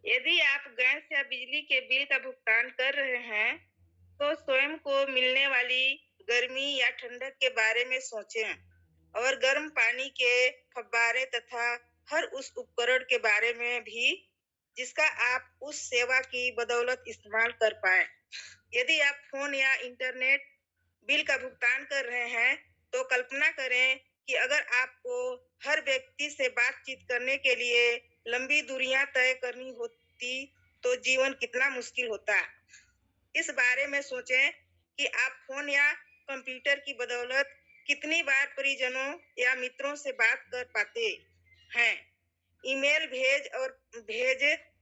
यदि आप गैस या बिजली के बिल का भुगतान कर रहे हैं तो स्वयं को मिलने वाली गर्मी या ठंडक के बारे में सोचें, और गर्म पानी के फव्वारे तथा हर उस उपकरण के बारे में भी जिसका आप उस सेवा की बदौलत इस्तेमाल कर पाए। यदि आप फोन या इंटरनेट बिल का भुगतान कर रहे हैं तो कल्पना करें कि अगर आपको हर व्यक्ति से बातचीत करने के लिए लंबी दूरियां तय करनी होती तो जीवन कितना मुश्किल होता। इस बारे में सोचें कि आप फोन या कंप्यूटर की बदौलत कितनी बार परिजनों या मित्रों से बात कर पाते हैं, ईमेल भेज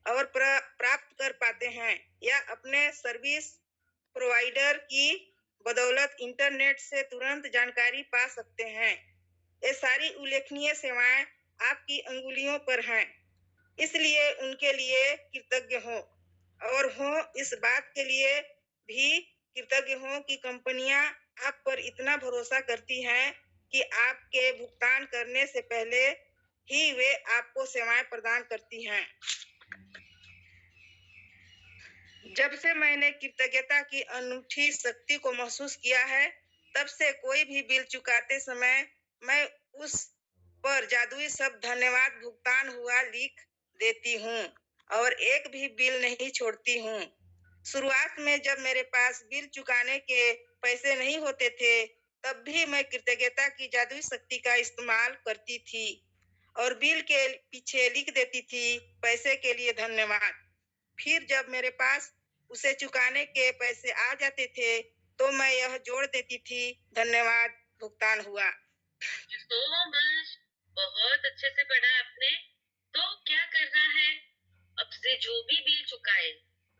और प्राप्त कर पाते हैं या अपने सर्विस प्रोवाइडर की बदौलत इंटरनेट से तुरंत जानकारी पा सकते हैं। ये सारी उल्लेखनीय सेवाएं आपकी अंगुलियों पर हैं, इसलिए उनके लिए कृतज्ञ हो और हो इस बात के लिए भी कृतज्ञ हो कि कंपनियां आप पर इतना भरोसा करती हैं कि आपके भुगतान करने से पहले ही वे आपको सेवाएं प्रदान करती हैं। जब से मैंने कृतज्ञता की अनूठी शक्ति को महसूस किया है, तब से कोई भी बिल चुकाते समय मैं उस पर जादुई शब्द धन्यवाद भुगतान हुआ लिख देती हूँ और एक भी बिल नहीं छोड़ती हूँ। शुरुआत में जब मेरे पास बिल चुकाने के पैसे नहीं होते थे, तब भी मैं कृतज्ञता की जादुई शक्ति का इस्तेमाल करती थी और बिल के पीछे लिख देती थी, पैसे के लिए धन्यवाद। फिर जब मेरे पास उसे चुकाने के पैसे आ जाते थे, तो मैं यह जोड़ देती थी, धन्यवाद भुगतान हुआ। So much, बहुत अच्छे से पढ़ा आपने। तो क्या करना है? अब से जो भी बिल चुकाए,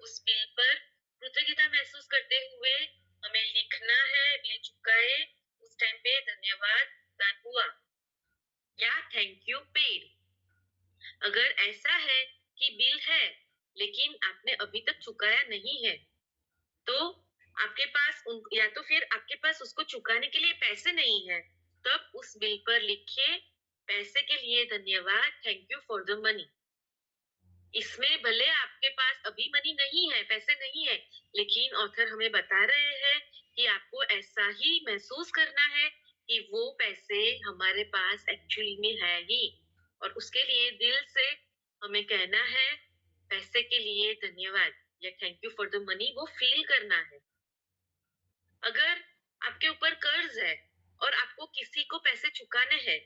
उस बिल पर कृतज्ञता महसूस करते हुए हमें लिखना है, बिल चुकाए उस टाइम पे धन्यवाद भुगतान हुआ या थैंक यू पेड। अगर ऐसा है कि बिल है लेकिन आपने अभी तक चुकाया नहीं है, तो आपके पास या तो फिर आपके पास उसको चुकाने के लिए पैसे नहीं है, तब उस बिल पर लिखिए, पैसे के लिए धन्यवाद, thank you for the money. इसमें भले आपके पास अभी मनी नहीं है, पैसे नहीं है, लेकिन ऑथर हमें बता रहे हैं कि आपको ऐसा ही महसूस करना है कि वो पैसे हमारे पास एक्चुअली में है ही, और उसके लिए दिल से हमें कहना है, पैसे के लिए धन्यवाद या thank you for the money, वो फील करना है। अगर आपके ऊपर कर्ज है और आपको किसी को पैसे चुकाने हैं,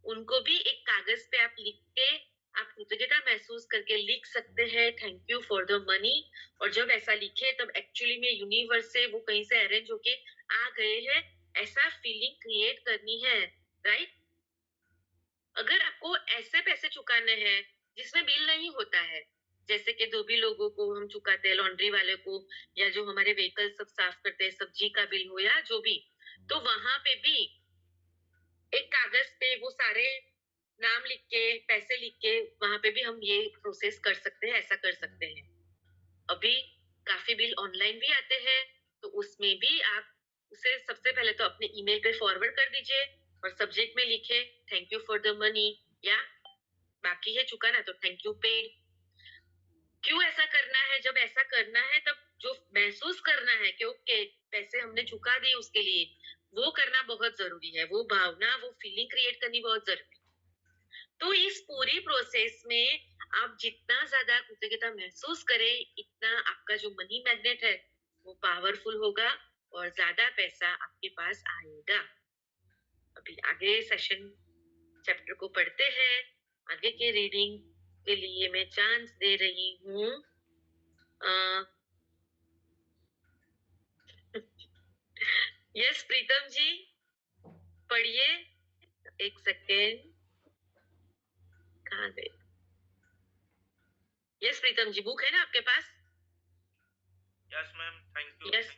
उनको भी एक कागज पे आप लिख के आप कृतज्ञता महसूस करके लिख सकते हैं, thank you for the money. और जब ऐसा लिखे तब एक्चुअली में यूनिवर्स से वो कहीं से अरेंज होके आ गए हैं, ऐसा फीलिंग क्रिएट करनी है, राइट। अगर आपको ऐसे पैसे चुकाने हैं जिसमें बिल नहीं होता है, जैसे कि 2 भी लोगों को हम चुकाते हैं, लॉन्ड्री वाले को, या जो हमारे व्हीकल सब साफ करते हैं, सब्जी का बिल हो या जो भी, तो वहां पे भी एक कागज पे वो सारे नाम लिख के, पैसे लिख के, वहां पे भी हम ये प्रोसेस कर सकते हैं, ऐसा कर सकते हैं। अभी काफी बिल ऑनलाइन भी आते हैं, तो उसमें भी आप उसे सबसे पहले तो अपने ईमेल पे फॉरवर्ड कर दीजिए और सब्जेक्ट में लिखे thank you for the money, या बाकी है चुकाना तो थैंक यू पेड। क्यों ऐसा करना है? जब ऐसा करना है तब जो महसूस करना है कि ओके पैसे हमने चुका दिए उसके लिए, वो करना बहुत जरूरी है, वो भावना, वो फीलिंग क्रिएट करनी बहुत जरूरी है। तो इस पूरी प्रोसेस में आप जितना ज्यादा कृतज्ञता महसूस करें, इतना आपका जो मनी मैग्नेट है वो पावरफुल होगा और ज्यादा पैसा आपके पास आएगा। अभी आगे सेशन चैप्टर को पढ़ते हैं। आगे के रीडिंग के लिए मैं चांस दे रही हूँ यस प्रीतम जी, पढ़िए। एक सेकेंड, कहाँ गए? यस प्रीतम जी, बुक है ना आपके पास? Yes ma'am, thank you. Yes.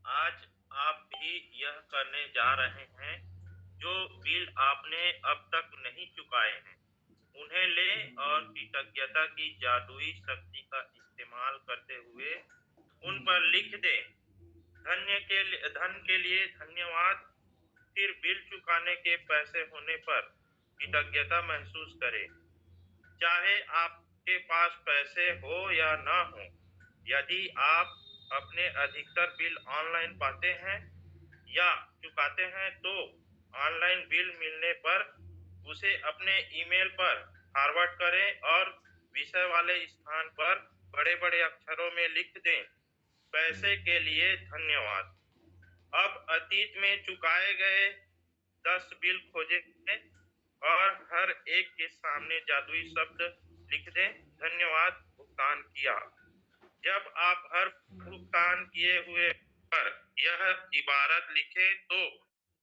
आज आप भी यह करने जा रहे हैं जो बिल आपने अब तक नहीं चुकाए हैं, उन्हें लें और कृतज्ञता की जादुई शक्ति का इस्तेमाल करते हुए उन पर लिख दें, धन के लिए धन्यवाद। फिर बिल चुकाने के पैसे होने पर कृतज्ञता महसूस करें, चाहे आपके पास पैसे हो या ना हो। यदि आप अपने अधिकतर बिल ऑनलाइन पाते हैं या चुकाते हैं, तो ऑनलाइन बिल मिलने पर उसे अपने ईमेल पर फॉरवर्ड करें और विषय वाले स्थान पर बड़े-बड़े अक्षरों में लिख दें, पैसे के लिए धन्यवाद। अब अतीत में चुकाए गए 10 बिल खोजें और हर एक के सामने जादुई शब्द लिख दें, धन्यवाद भुगतान किया। जब आप हर भुगतान किए हुए पर यह इबारत लिखें तो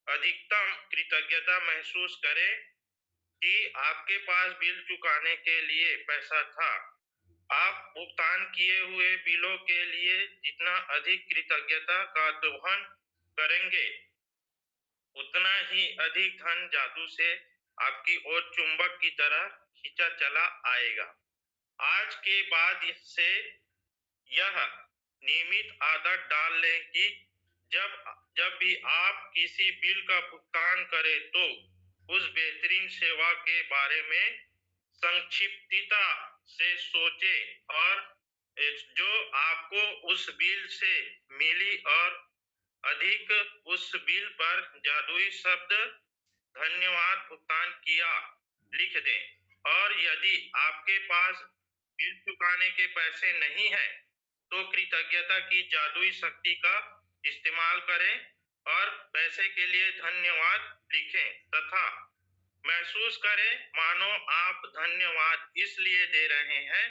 अधिकतम कृतज्ञता महसूस करें कि आपके पास बिल चुकाने के लिए पैसा था। आप भुगतान किए हुए बिलों के लिए जितना अधिक कृतज्ञता का दोहन करेंगे, उतना ही अधिक धन जादू से आपकी ओर चुंबक की तरह खींचा चला आएगा। आज के बाद से यह नियमित आदत डाल लें कि जब भी आप किसी बिल का भुगतान करें तो उस बेहतरीन सेवा के बारे में संक्षिप्तता से सोचें और जो आपको उस बिल से मिली और अधिक उस बिल पर जादुई शब्द धन्यवाद भुगतान किया लिख दें। और यदि आपके पास बिल चुकाने के पैसे नहीं हैं तो कृतज्ञता की जादुई शक्ति का इस्तेमाल करें और पैसे के लिए धन्यवाद लिखें तथा महसूस करें मानो आप धन्यवाद इसलिए दे रहे हैं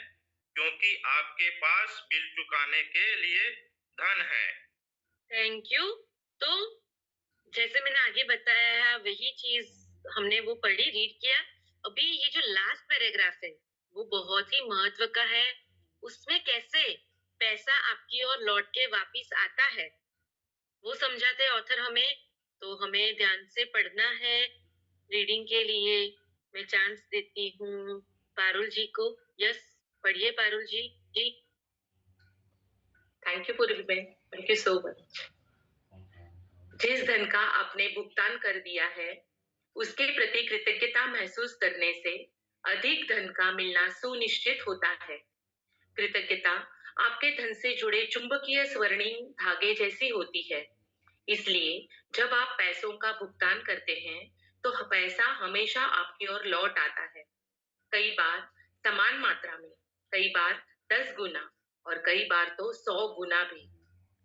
क्योंकि आपके पास बिल चुकाने के लिए धन है। Thank you. तो जैसे मैंने आगे बताया वही चीज हमने वो पढ़ी, रीड किया। अभी ये जो लास्ट पैराग्राफ है वो बहुत ही महत्व का है। उसमें कैसे पैसा आपकी ओर लौट के वापिस आता है वो समझाते ऑथर हमें। तो हमें ध्यान से पढ़ना है। रीडिंग के लिए मैं चांस देती हूँ पारुल जी को। यस, पढ़िए पारुल जी। जी, थैंक यू पूर्वी बहन, थैंक यू सो मच। जिस धन का आपने भुगतान कर दिया है उसके प्रति कृतज्ञता महसूस करने से अधिक धन का मिलना सुनिश्चित होता है। कृतज्ञता आपके धन से जुड़े चुंबकीय स्वर्णिम धागे जैसी होती है। इसलिए जब आप पैसों का भुगतान करते हैं तो पैसा हमेशा आपकी ओर लौट आता है। कई बार समान मात्रा में, कई बार 10 गुना और कई बार तो 100 गुना भी।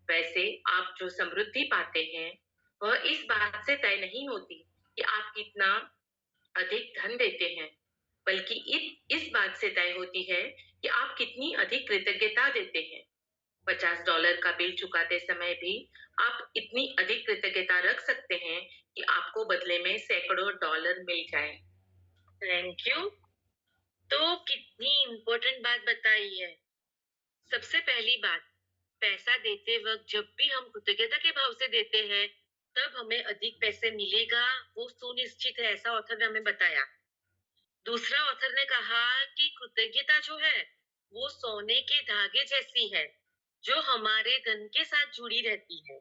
वैसे आप जो समृद्धि पाते हैं वह इस बात से तय नहीं होती कि आप कितना अधिक धन देते हैं, बल्कि इस बात से तय होती है कि आप कितनी अधिक कृतज्ञता देते हैं। $50 का बिल चुकाते समय भी आप इतनी अधिक कृतज्ञता रख सकते हैं कि आपको बदले में सैकड़ों डॉलर मिल जाए। Thank you. तो कितनी इम्पोर्टेंट बात बताई है। सबसे पहली बात, पैसा देते वक्त जब भी हम कृतज्ञता के भाव से देते हैं तब हमें अधिक पैसे मिलेगा, वो सुनिश्चित है, ऐसा ऑथर ने हमें बताया। दूसरा ऑथर ने कहा कि कृतज्ञता जो है वो सोने के धागे जैसी है जो हमारे धन के साथ जुड़ी रहती है।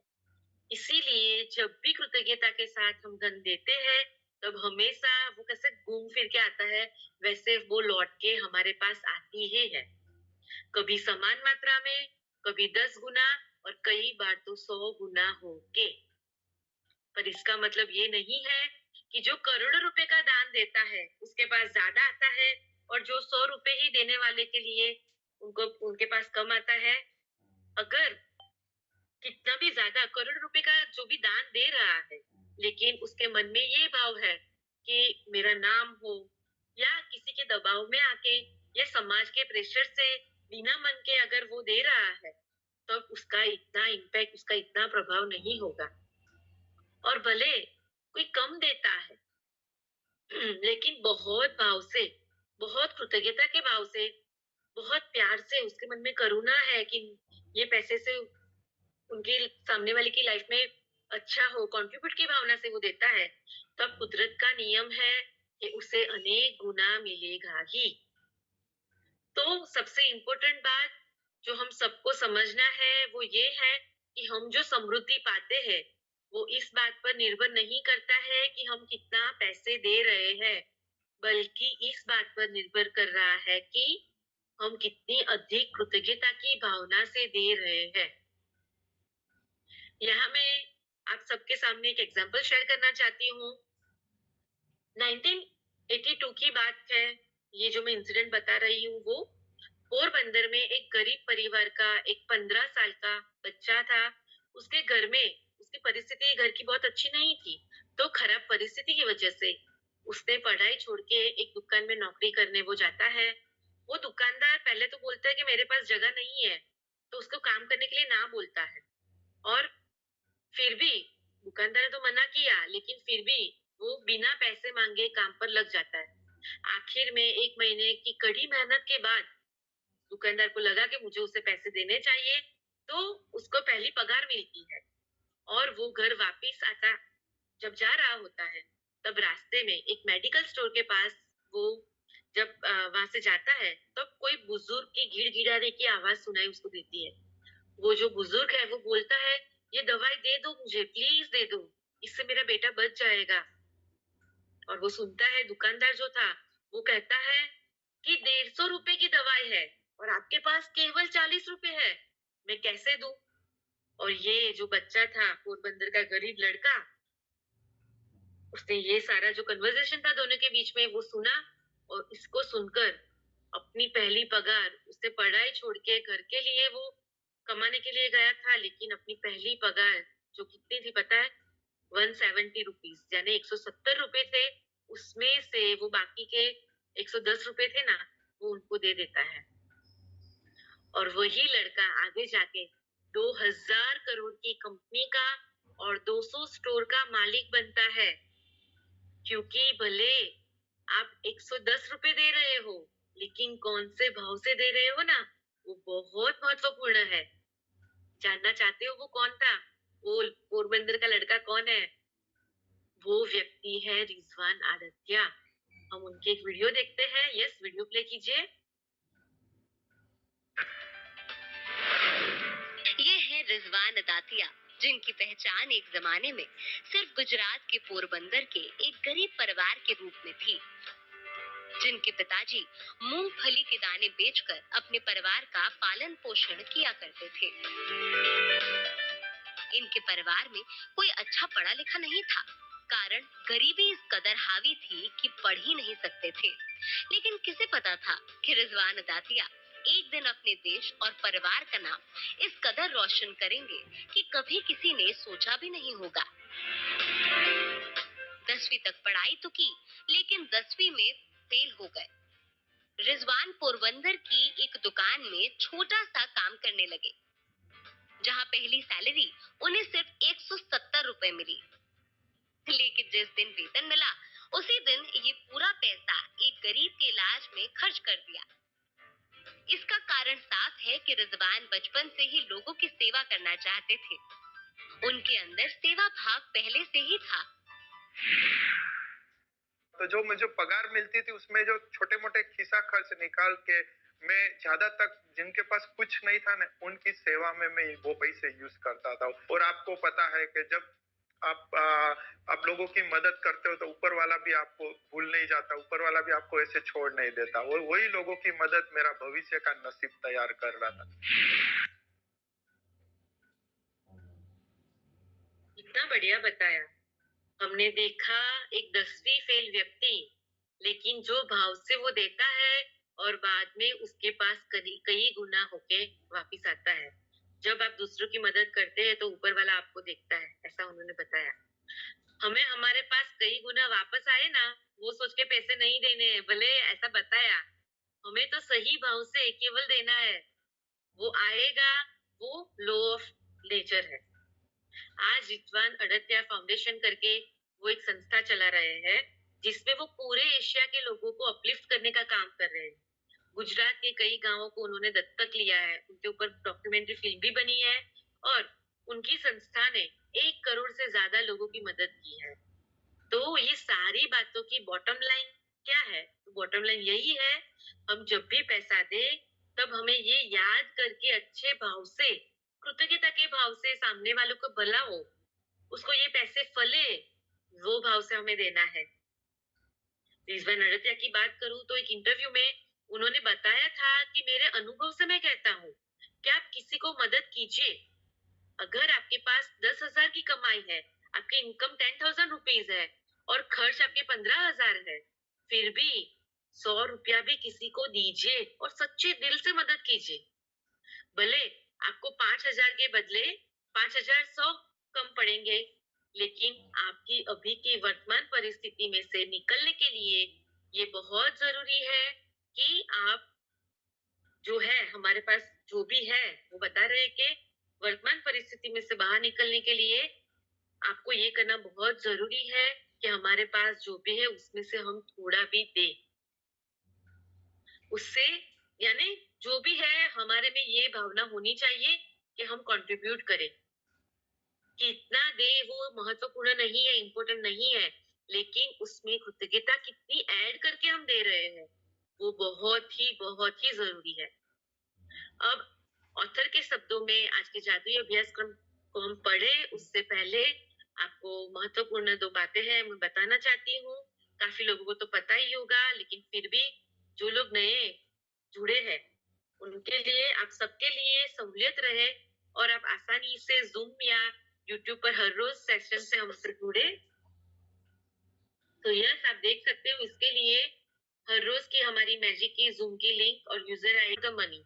इसीलिए जब भी कृतज्ञता के साथ हम धन देते हैं तब हमेशा वो कैसे घूम फिर के आता है वैसे वो लौट के हमारे पास आती ही है। कभी समान मात्रा में, कभी 10 गुना और कई बार तो 100 गुना होके। पर इसका मतलब ये नहीं है कि जो करोड़ों रुपए का दान देता है उसके पास ज्यादा आता है और जो 100 रुपए ही देने वाले के लिए उनके पास कम आता है। अगर कितना भी ज्यादा करोड़ रुपए का जो भी दान दे रहा है लेकिन उसके मन में ये भाव है कि मेरा नाम हो, या किसी के दबाव में आके या समाज के प्रेशर से बिना मन के अगर वो दे रहा है तो उसका इतना इम्पैक्ट, उसका इतना प्रभाव नहीं होगा। और भले कोई कम देता है लेकिन बहुत भाव से, बहुत कृतज्ञता के भाव से, बहुत प्यार से, उसके मन में करुणा है कि ये पैसे से उनके सामने वाले की लाइफ में अच्छा हो, कंट्रीब्यूट की भावना से वो देता है, तब कुदरत का नियम है कि उसे अनेक गुना मिलेगा ही। तो सबसे इम्पोर्टेंट बात जो हम सबको समझना है वो ये है कि हम जो समृद्धि पाते हैं वो इस बात पर निर्भर नहीं करता है कि हम कितना पैसे दे रहे हैं, बल्कि इस बात पर निर्भर कर रहा है कि हम कितनी अधिक कृतज्ञता की भावना से दे रहे हैं। यहाँ मैं आप सबके सामने एक एग्जाम्पल शेयर करना चाहती हूँ। 1982 की बात है, ये जो मैं इंसिडेंट बता रही हूँ वो पोरबंदर में एक गरीब परिवार का एक 15 साल का बच्चा था। उसके घर में उसकी परिस्थिति घर की बहुत अच्छी नहीं थी, तो खराब परिस्थिति की वजह से उसने पढ़ाई छोड़ के एक दुकान में नौकरी करने वो जाता है। वो दुकानदार पहले तो बोलता है कि मेरे पास जगह नहीं है, तो उसको काम करने के लिए ना बोलता है। और फिर भी दुकानदार ने तो मना किया, लेकिन फिर भी वो बिना पैसे मांगे काम पर लग जाता है। आखिर में 1 महीने की कड़ी मेहनत के बाद दुकानदार को लगा कि मुझे उसे पैसे देने चाहिए, तो उसको पहली पगार मिलती है और वो घर वापिस आता। जब जा रहा होता है, तब रास्ते में एक मेडिकल स्टोर के पास वो जब वहां से जाता है, तब कोई बुजुर्ग की गिड़गिड़ाने की आवाज सुनाई उसको देती है। वो जो बुजुर्ग है वो बोलता है, ये दवाई दे दो मुझे, प्लीज दे दो, इससे मेरा बेटा बच जाएगा। और वो सुनता है, दुकानदार जो था वो कहता है कि 150 रुपए की दवाई है और आपके पास केवल 40 रुपए है, मैं कैसे दूं? और ये जो बच्चा था, पोरबंदर का गरीब लड़का, उसने ये सारा जो कन्वर्सेशन था दोनों के बीच में वो सुना, और इसको सुनकर अपनी पहली पगार, उसने पढ़ाई छोड़ के घर के लिए वो कमाने के लिए गया था, लेकिन अपनी पहली पगार जो कितनी थी पता है? 170 रुपीज, यानी 170 रुपए थे। उसमें से वो बाकी के 110 रुपए थे ना, वो उनको दे देता है। और वही लड़का आगे जाके 2000 करोड़ की कंपनी का और 200 स्टोर का मालिक बनता है। क्योंकि भले आप 110 रुपए दे रहे हो, लेकिन कौन से भाव से दे रहे हो ना, वो बहुत महत्वपूर्ण है। जानना चाहते हो वो कौन था? वो पोरबंदर का लड़का कौन है? वो व्यक्ति है रिजवान आदित्य। हम उनकी एक वीडियो देखते हैं। यस, वीडियो प्ले कीजिए। ये है रिजवान अदातिया, जिनकी पहचान एक जमाने में सिर्फ गुजरात के पोरबंदर के एक गरीब परिवार के रूप में थी, जिनके पिताजी मूंगफली के दाने बेचकर अपने परिवार का पालन पोषण किया करते थे। इनके परिवार में कोई अच्छा पढ़ा लिखा नहीं था, कारण गरीबी इस कदर हावी थी कि पढ़ ही नहीं सकते थे। लेकिन किसे पता था कि रिजवान अदातिया एक दिन अपने देश और परिवार का नाम इस कदर रोशन करेंगे कि कभी किसी ने सोचा भी नहीं होगा। 10वीं तक पढ़ाई तो की, लेकिन 10वीं में फेल हो गए। रिजवान पोरबंदर की एक दुकान में छोटा सा काम करने लगे, जहां पहली सैलरी उन्हें सिर्फ 170 रुपए मिली। लेकिन जिस दिन वेतन मिला, उसी दिन ये पूरा पैसा एक गरीब के इलाज में खर्च कर दिया। इसका कारण साफ है कि रिजवान बचपन से ही लोगों की सेवा करना चाहते थे। उनके अंदर सेवा भाव पहले से ही था। तो जो मुझे पगार मिलती थी उसमें जो छोटे मोटे खिस्सा खर्च निकाल के मैं ज्यादा तक जिनके पास कुछ नहीं था ना, उनकी सेवा में मैं वो पैसे यूज करता था। और आपको पता है कि जब आप लोगों की मदद करते हो तो ऊपर वाला भी आपको भूल नहीं जाता, ऊपर वाला भी आपको ऐसे छोड़ नहीं देता। और वही लोगों की मदद मेरा भविष्य का नसीब तैयार कर रहा था। इतना बढ़िया बताया। हमने देखा एक 10वीं फेल व्यक्ति, लेकिन जो भाव से वो देता है और बाद में उसके पास कई गुना होके वापिस आता है। जब आप दूसरों की मदद करते हैं तो ऊपर वाला आपको देखता है, ऐसा उन्होंने बताया। हमें हमारे पास कई गुना वापस आए ना, वो सोच के पैसे नहीं देने हैं, भले ऐसा बताया। हमें तो सही भाव से केवल देना है, वो आएगा। वो लॉ ऑफ नेचर है। आज रिजवान अडत्या फाउंडेशन करके वो एक संस्था चला रहे हैं, जिसमें वो पूरे एशिया के लोगों को अपलिफ्ट करने का काम कर रहे हैं। गुजरात के कई गांवों को उन्होंने दत्तक लिया है, उनके ऊपर डॉक्यूमेंट्री फिल्म भी बनी है और उनकी संस्था ने 1 करोड़ से ज्यादा लोगों की मदद की है। तो ये सारी बातों की बॉटम लाइन क्या है? तो बॉटम लाइन यही है, हम जब भी पैसा दे तब हमें ये याद करके अच्छे भाव से, कृतज्ञता के भाव से सामने वालों को भला हो, उसको ये पैसे फले, वो भाव से हमें देना है। रिजवान अडत्या की बात करूं तो एक इंटरव्यू में उन्होंने बताया था कि मेरे अनुभव से मैं कहता हूँ कि आप किसी को मदद कीजिए। अगर आपके पास 10,000 की कमाई है, आपकी इनकम 10,000 रुपीज है और खर्च आपके 15,000 है, फिर भी 100 रुपया भी किसी को दीजिए और सच्चे दिल से मदद कीजिए। भले आपको 5,000 के बदले 5,100 कम पड़ेंगे, लेकिन आपकी अभी की वर्तमान परिस्थिति में से निकलने के लिए ये बहुत जरूरी है कि आप जो है हमारे पास जो भी है वो बता रहे हैं कि वर्तमान परिस्थिति में से बाहर निकलने के लिए आपको ये करना बहुत जरूरी है कि हमारे पास जो भी है उसमें से हम थोड़ा भी दें। उससे यानी जो भी है हमारे में ये भावना होनी चाहिए कि हम कंट्रीब्यूट करें। कितना दे वो महत्वपूर्ण नहीं है, इम्पोर्टेंट नहीं है, लेकिन उसमें कृतज्ञता कितनी ऐड करके हम दे रहे हैं वो बहुत ही जरूरी है। अब ऑथर के शब्दों में आज के जादुई अभ्यासक्रम को हम पढ़े उससे पहले आपको महत्वपूर्ण 2 बातें हैं मैं बताना चाहती हूँ। काफी लोगों को तो पता ही होगा, लेकिन फिर भी जो लोग नए जुड़े हैं उनके लिए, आप सबके लिए सहूलियत रहे और आप आसानी से जूम या यूट्यूब पर हर रोज सेशन से हमसे जुड़े। तो यस आप देख सकते हो, इसके लिए हर रोज की हमारी मैजिक की जूम की लिंक और यूजर आई द मनी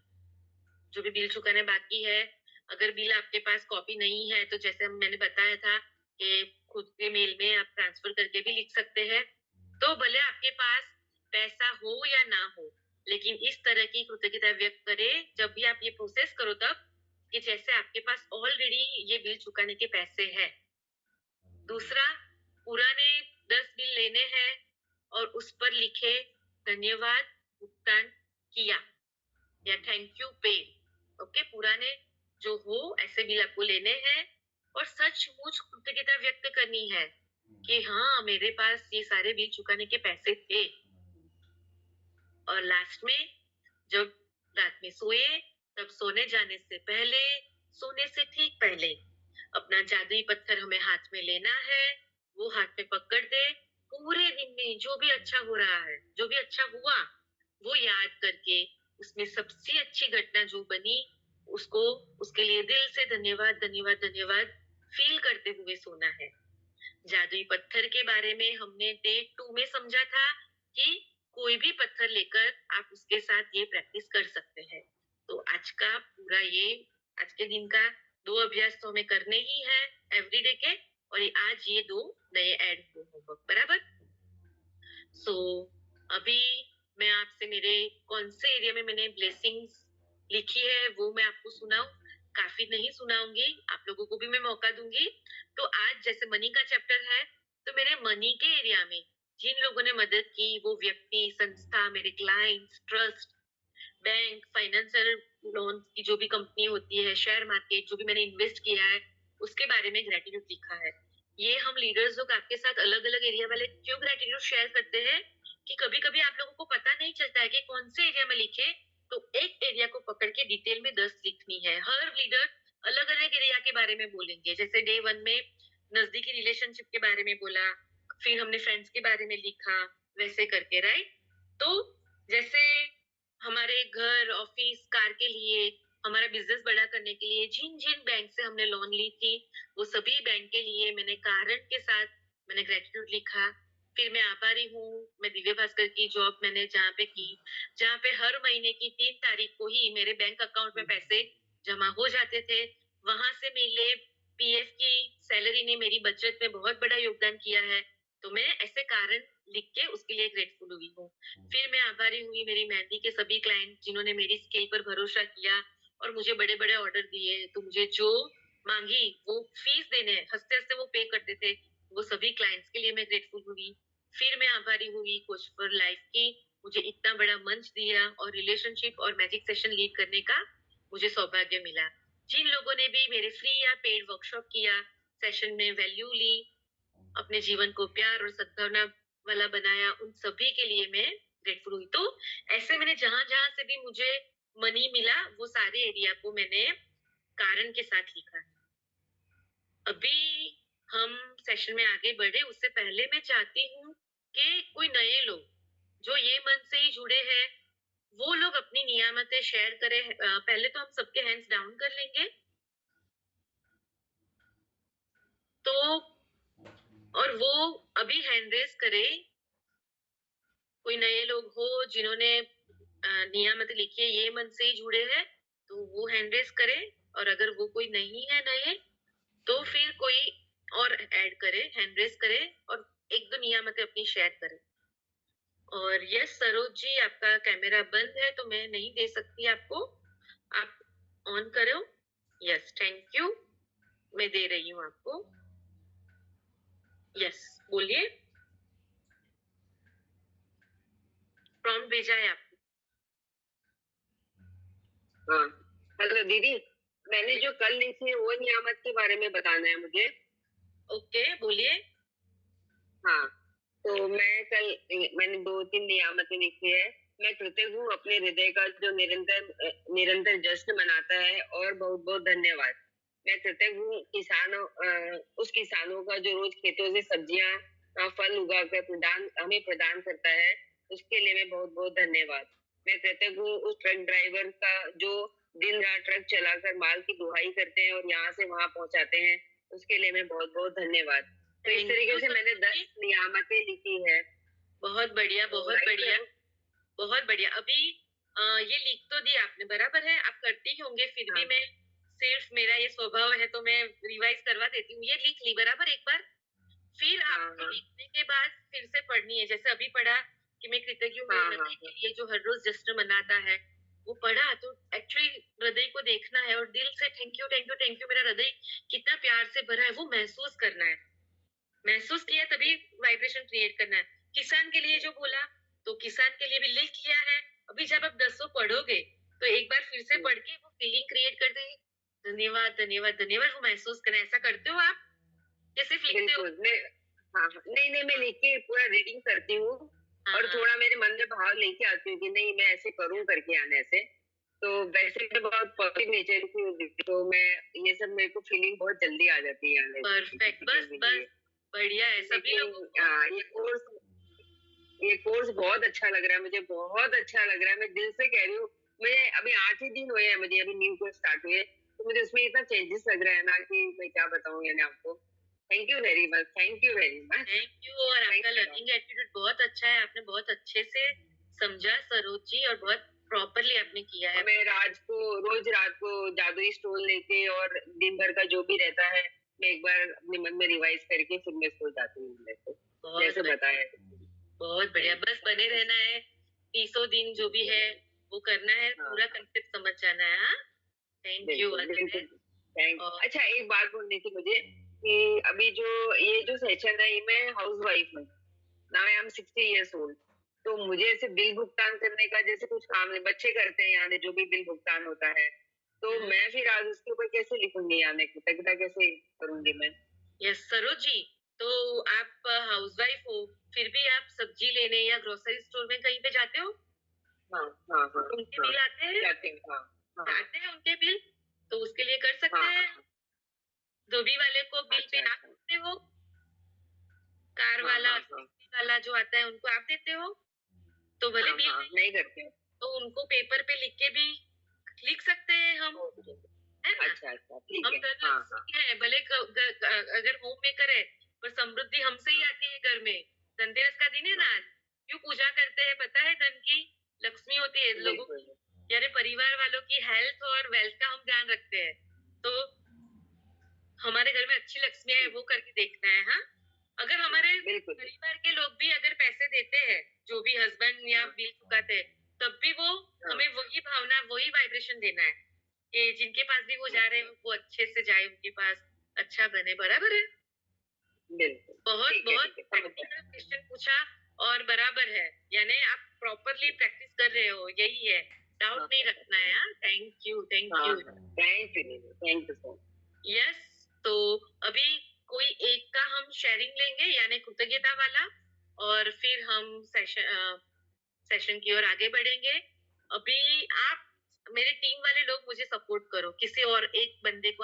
जो भी बिल चुकाने बाकी है, अगर बिल आपके पास कॉपी नहीं है तो जैसे मैंने बताया था कि खुद के मेल में आप ट्रांसफर करके भी लिख सकते हैं। तो भले आपके पास पैसा हो या ना हो, लेकिन इस तरह की कृतज्ञता व्यक्त करें जब भी आप ये प्रोसेस करो तब कि जैसे आपके पास ऑलरेडी ये बिल चुकाने के पैसे हैं। दूसरा, पुराने 10 बिल लेने हैं और उस पर लिखे धन्यवाद भुगतान किया या थैंक यू पे। ओके, पुराने जो हो ऐसे बिल आपको लेने हैं और सचमुच कृतज्ञता व्यक्त करनी है कि हाँ मेरे पास ये सारे बिल चुकाने के पैसे थे। और लास्ट में जब रात में सोए तब सोने जाने से पहले, सोने से ठीक पहले अपना जादुई पत्थर हमें हाथ में लेना है, वो हाथ में पकड़ दे, पूरे दिन में जो भी अच्छा हो रहा है, जो भी अच्छा हुआ वो याद करके उसमें सबसे अच्छी घटना जो बनी उसको, उसके लिए दिल से धन्यवाद धन्यवाद धन्यवाद फील करते हुए सोना है। जादुई पत्थर के बारे में हमने डे 2 में समझा था कि कोई भी पत्थर लेकर आप उसके साथ ये प्रैक्टिस कर सकते हैं। तो आज का पूरा ये आज के दिन का 2 अभ्यास तो हमें करने ही है एवरीडे के, और आज ये 2 नए ऐड हुए होमवर्क, बराबर। सो अभी मैं आपसे मेरे कौन से एरिया में मैंने ब्लेसिंग्स लिखी है वो मैं आपको सुनाऊं। काफी नहीं सुनाऊंगी, आप लोगों को भी मैं मौका दूंगी। तो आज जैसे मनी का चैप्टर है तो मेरे मनी के एरिया में जिन लोगों ने मदद की वो व्यक्ति, संस्था, मेरे clients, trust, bank, financial loan की जो भी कंपनी होती है, शेयर मार्केट जो भी मैंने इन्वेस्ट किया है उसके बारे में ग्रेटिट्यूड लिखा है। ये हम लीडर्स लोग आपके साथ अलग अलग एरिया वाले क्यों ग्रेटिट्यूड शेयर करते हैं कि कभी कभी आप लोगों को पता नहीं चलता है कि कौन से एरिया में लिखे, तो एक एरिया को पकड़ के डिटेल में 10 लिखनी है। हर लीडर अलग अलग एरिया के बारे में बोलेंगे। जैसे डे 1 में नजदीकी रिलेशनशिप के बारे में बोला, फिर हमने फ्रेंड्स के बारे में लिखा, वैसे करके, राइट। तो जैसे हमारे घर, ऑफिस, कार के लिए, हमारा बिजनेस बड़ा करने के लिए जिन जिन बैंक से हमने लोन ली थी वो सभी बैंक के लिए मैंने कारण के साथ मैंने ग्रेटिट्यूड लिखा। फिर मैं आभारी हूँ, मैं दिव्य भास्कर की जॉब मैंने जहाँ पे की, जहाँ पे हर महीने की 3 तारीख को ही मेरे बैंक अकाउंट में पैसे जमा हो जाते थे, वहां से मिले पीएफ की सैलरी ने मेरी बचत में बहुत बड़ा योगदान किया है। तो मैं ऐसे कारण लिख के उसके लिए ग्रेटफुल हुई हूँ। फिर मैं आभारी हुई मेरी मेहंदी के सभी क्लाइंट जिन्होंने मेरी स्किल पर भरोसा किया और मुझे बड़े बड़े ऑर्डर दिए, तो मुझे जो मांगी वो फीस देने हंसते हंसते वो पे करते थे, वो सभी क्लाइंट्स के लिए मैं ग्रेटफुल हुई। फिर मैं आभारी हुई कोच फॉर लाइफ की, मुझे इतना बड़ा मंच दिया और रिलेशनशिप और मैजिक सेशन लीड करने का मुझे सौभाग्य मिला। जिन लोगों ने भी मेरे फ्री या पेड वर्कशॉप किया, सेशन में वैल्यू ली, अपने जीवन को प्यार और सद्भावना वाला बनाया, उन सभी के लिए मैं ग्रेटफुल हुई। तो ऐसे मैंने जहां जहां से भी मुझे मनी मिला वो सारे एरिया को मैंने कारण के साथ लिखा है। अभी हम सेशन में आगे बढ़े उससे पहले मैं चाहती हूँ कि कोई नए लोग जो ये मन से ही जुड़े हैं वो लोग अपनी नियामतें शेयर करें। पहले तो हम सबके हैंड्स डाउन कर लेंगे, तो और वो अभी हैंड रेज करे। कोई नए लोग हो जिन्होंने नियामत लिखी है, ये मन से ही जुड़े हैं, तो वो हैंड रेज करे। और अगर वो कोई नहीं है नए तो फिर कोई और ऐड करें, हैंड रेस करें और एक दो नियामतें अपनी शेयर करें। और यस सरोज जी, आपका कैमरा बंद है तो मैं नहीं दे सकती आपको, आप ऑन करो। यस, थैंक यू, मैं दे रही हूँ आपको। यस, बोलिए, प्रॉम्प्ट भेजा है आपको। हाँ, हेलो दीदी, मैंने जो कल लिखी है वो नियामत के बारे में बताना है मुझे। ओके, बोलिए। हाँ, तो मैंने 2-3 नियामतें लिखी है। मैं कृतज्ञ हूँ अपने हृदय का जो निरंतर जश्न मनाता है, और बहुत बहुत धन्यवाद। मैं कृतज्ञ हूँ उस किसानों का जो रोज खेतों से सब्जियां फल उगाकर हमें प्रदान करता है, उसके लिए मैं बहुत बहुत धन्यवाद। मैं कृतज्ञ हूँ उस ट्रक ड्राइवर का जो दिन रात ट्रक चलाकर माल की ढुलाई करते हैं और यहाँ से वहां पहुंचाते हैं, उसके लिए मैं बहुत बहुत धन्यवाद। तो इस तरीके से मैंने 10 नियामतें लिखी है। बहुत बढ़िया, बहुत बढ़िया, बहुत बढ़िया। अभी ये लिख तो दी आपने, बराबर है, आप करती ही होंगे, फिर भी मैं सिर्फ मेरा ये स्वभाव है तो मैं रिवाइज करवा देती हूँ। ये लिख ली बराबर एक बार, फिर आपको लिखने के बाद फिर से पढ़नी है। जैसे अभी पढ़ा कि मैं कृतज्ञ हूँ हृदय के लिए जो हर रोज जश्न मनाता है, वो पढ़ा तो एक्चुअली हृदय को देखना है और दिल से thank you thank you thank you, मेरा हृदय कितना प्यार से भरा है वो महसूस करना है। महसूस किया तभी वाइब्रेशन क्रिएट करना है। किसान के लिए जो बोला तो किसान के लिए भी लिख लिया है। अभी जब आप 10 पढ़ोगे तो एक बार फिर से पढ़ के वो फीलिंग क्रिएट कर देगी, धन्यवाद धन्यवाद धन्यवाद, वो महसूस करना। ऐसा करते हो आप या सिर्फ लिखते हो? नहीं, मैं लिख के पूरा रीडिंग करती हूँ और थोड़ा मेरे मन में भाव लेके आती हूँ कि नहीं मैं ऐसे करूँ करके आने से। तो वैसे मैं बहुत पॉजिटिव नेचर की हूँ, तो मैं ये सब मेरे को फीलिंग बहुत जल्दी आ जाती है। परफेक्ट, बस बढ़िया है। सभी लोगों ये कोर्स बहुत अच्छा लग रहा है मुझे, बहुत अच्छा लग रहा है। मैं दिल से कह रही हूँ, मुझे अभी 8 ही दिन हुए हैं, मुझे अभी न्यू कोर्स स्टार्ट हुए, तो मुझे उसमें इतना चेंजेस लग रहा है ना कि मैं क्या बताऊँ यानी आपको। Thank you very much, thank you very much. Thank you. और आपका लर्निंग एटीट्यूड बहुत अच्छा है, आपने बहुत अच्छे से समझा सरोज जी, और बहुत प्रॉपरली आपने किया है। मैं रोज रात को जादुई स्टोन लेके और दिन भर का जो भी रहता है मैं एक बार अपने मन में रिवाइज करके फिर मैं सो जाती हूँ, जैसे बताया। बहुत बढ़िया, बस बने रहना है, 30 दिन जो भी है वो करना है, पूरा कंसेप्ट समझ जाना है। हाँ, थैंक यू। अच्छा, एक बात बोलनी थी मुझे कि अभी ये जो सेशन है, मैं हाउस वाइफ हूँ ना, आई एम 60 years old, तो मुझे ऐसे बिल भुगतान करने का जैसे कुछ काम है, बच्चे करते हैं यानी जो भी बिल भुगतान होता है, तो मैं फिर आज उसके ऊपर कैसे लिखूंगी, यानी कृतज्ञता कैसे करूंगी मैं? यस सरोज जी, तो आप हाउसवाइफ हो, फिर भी आप सब्जी लेने या ग्रोसरी स्टोर में कहीं पे जाते हो? उनके बिल आते हैं? आते हैं उनके बिल, तो उसके लिए कर सकते हैं। धोबी वाले को बिल पे आप देते हो, कार वाला जो आता है उनको आप देते हो, तो भले बिल नहीं करते हो तो उनको पेपर पे लिख के भी लिख सकते हैं हम, है ना? अच्छा, ठीक है। है, भले अगर होम मेकर है पर समृद्धि हमसे ही आती है घर में। धनतेरस का दिन है ना, क्यों पूजा करते हैं पता है? धन की लक्ष्मी होती है लोगों की, यानी परिवार वालों की हेल्थ और वेल्थ का हम ध्यान रखते हैं, तो हमारे घर में अच्छी लक्ष्मी है वो करके देखना है। हाँ, अगर हमारे परिवार के लोग भी अगर पैसे देते हैं, जो भी हस्बैंड या बिल चुकाते हैं, तब भी वो हमें वही भावना, वही वाइब्रेशन देना है कि जिनके पास भी वो जा रहे हैं वो अच्छे से जाए, उनके पास अच्छा बने। बराबर है? बहुत प्रैक्टिकल क्वेश्चन पूछा और बराबर है, यानी आप प्रॉपरली प्रैक्टिस कर रहे हो, यही है, डाउट नहीं रखना है। हाँ, thank you so much. Yes, तो अभी कोई एक का हम शेयरिंग लेंगे यानी कृतज्ञता वाला, और फिर हम सेशन की ओर आगे बढ़ेंगे। अभी आप मेरे टीम वाले लोग मुझे सपोर्ट करो, किसी और एक बंदे को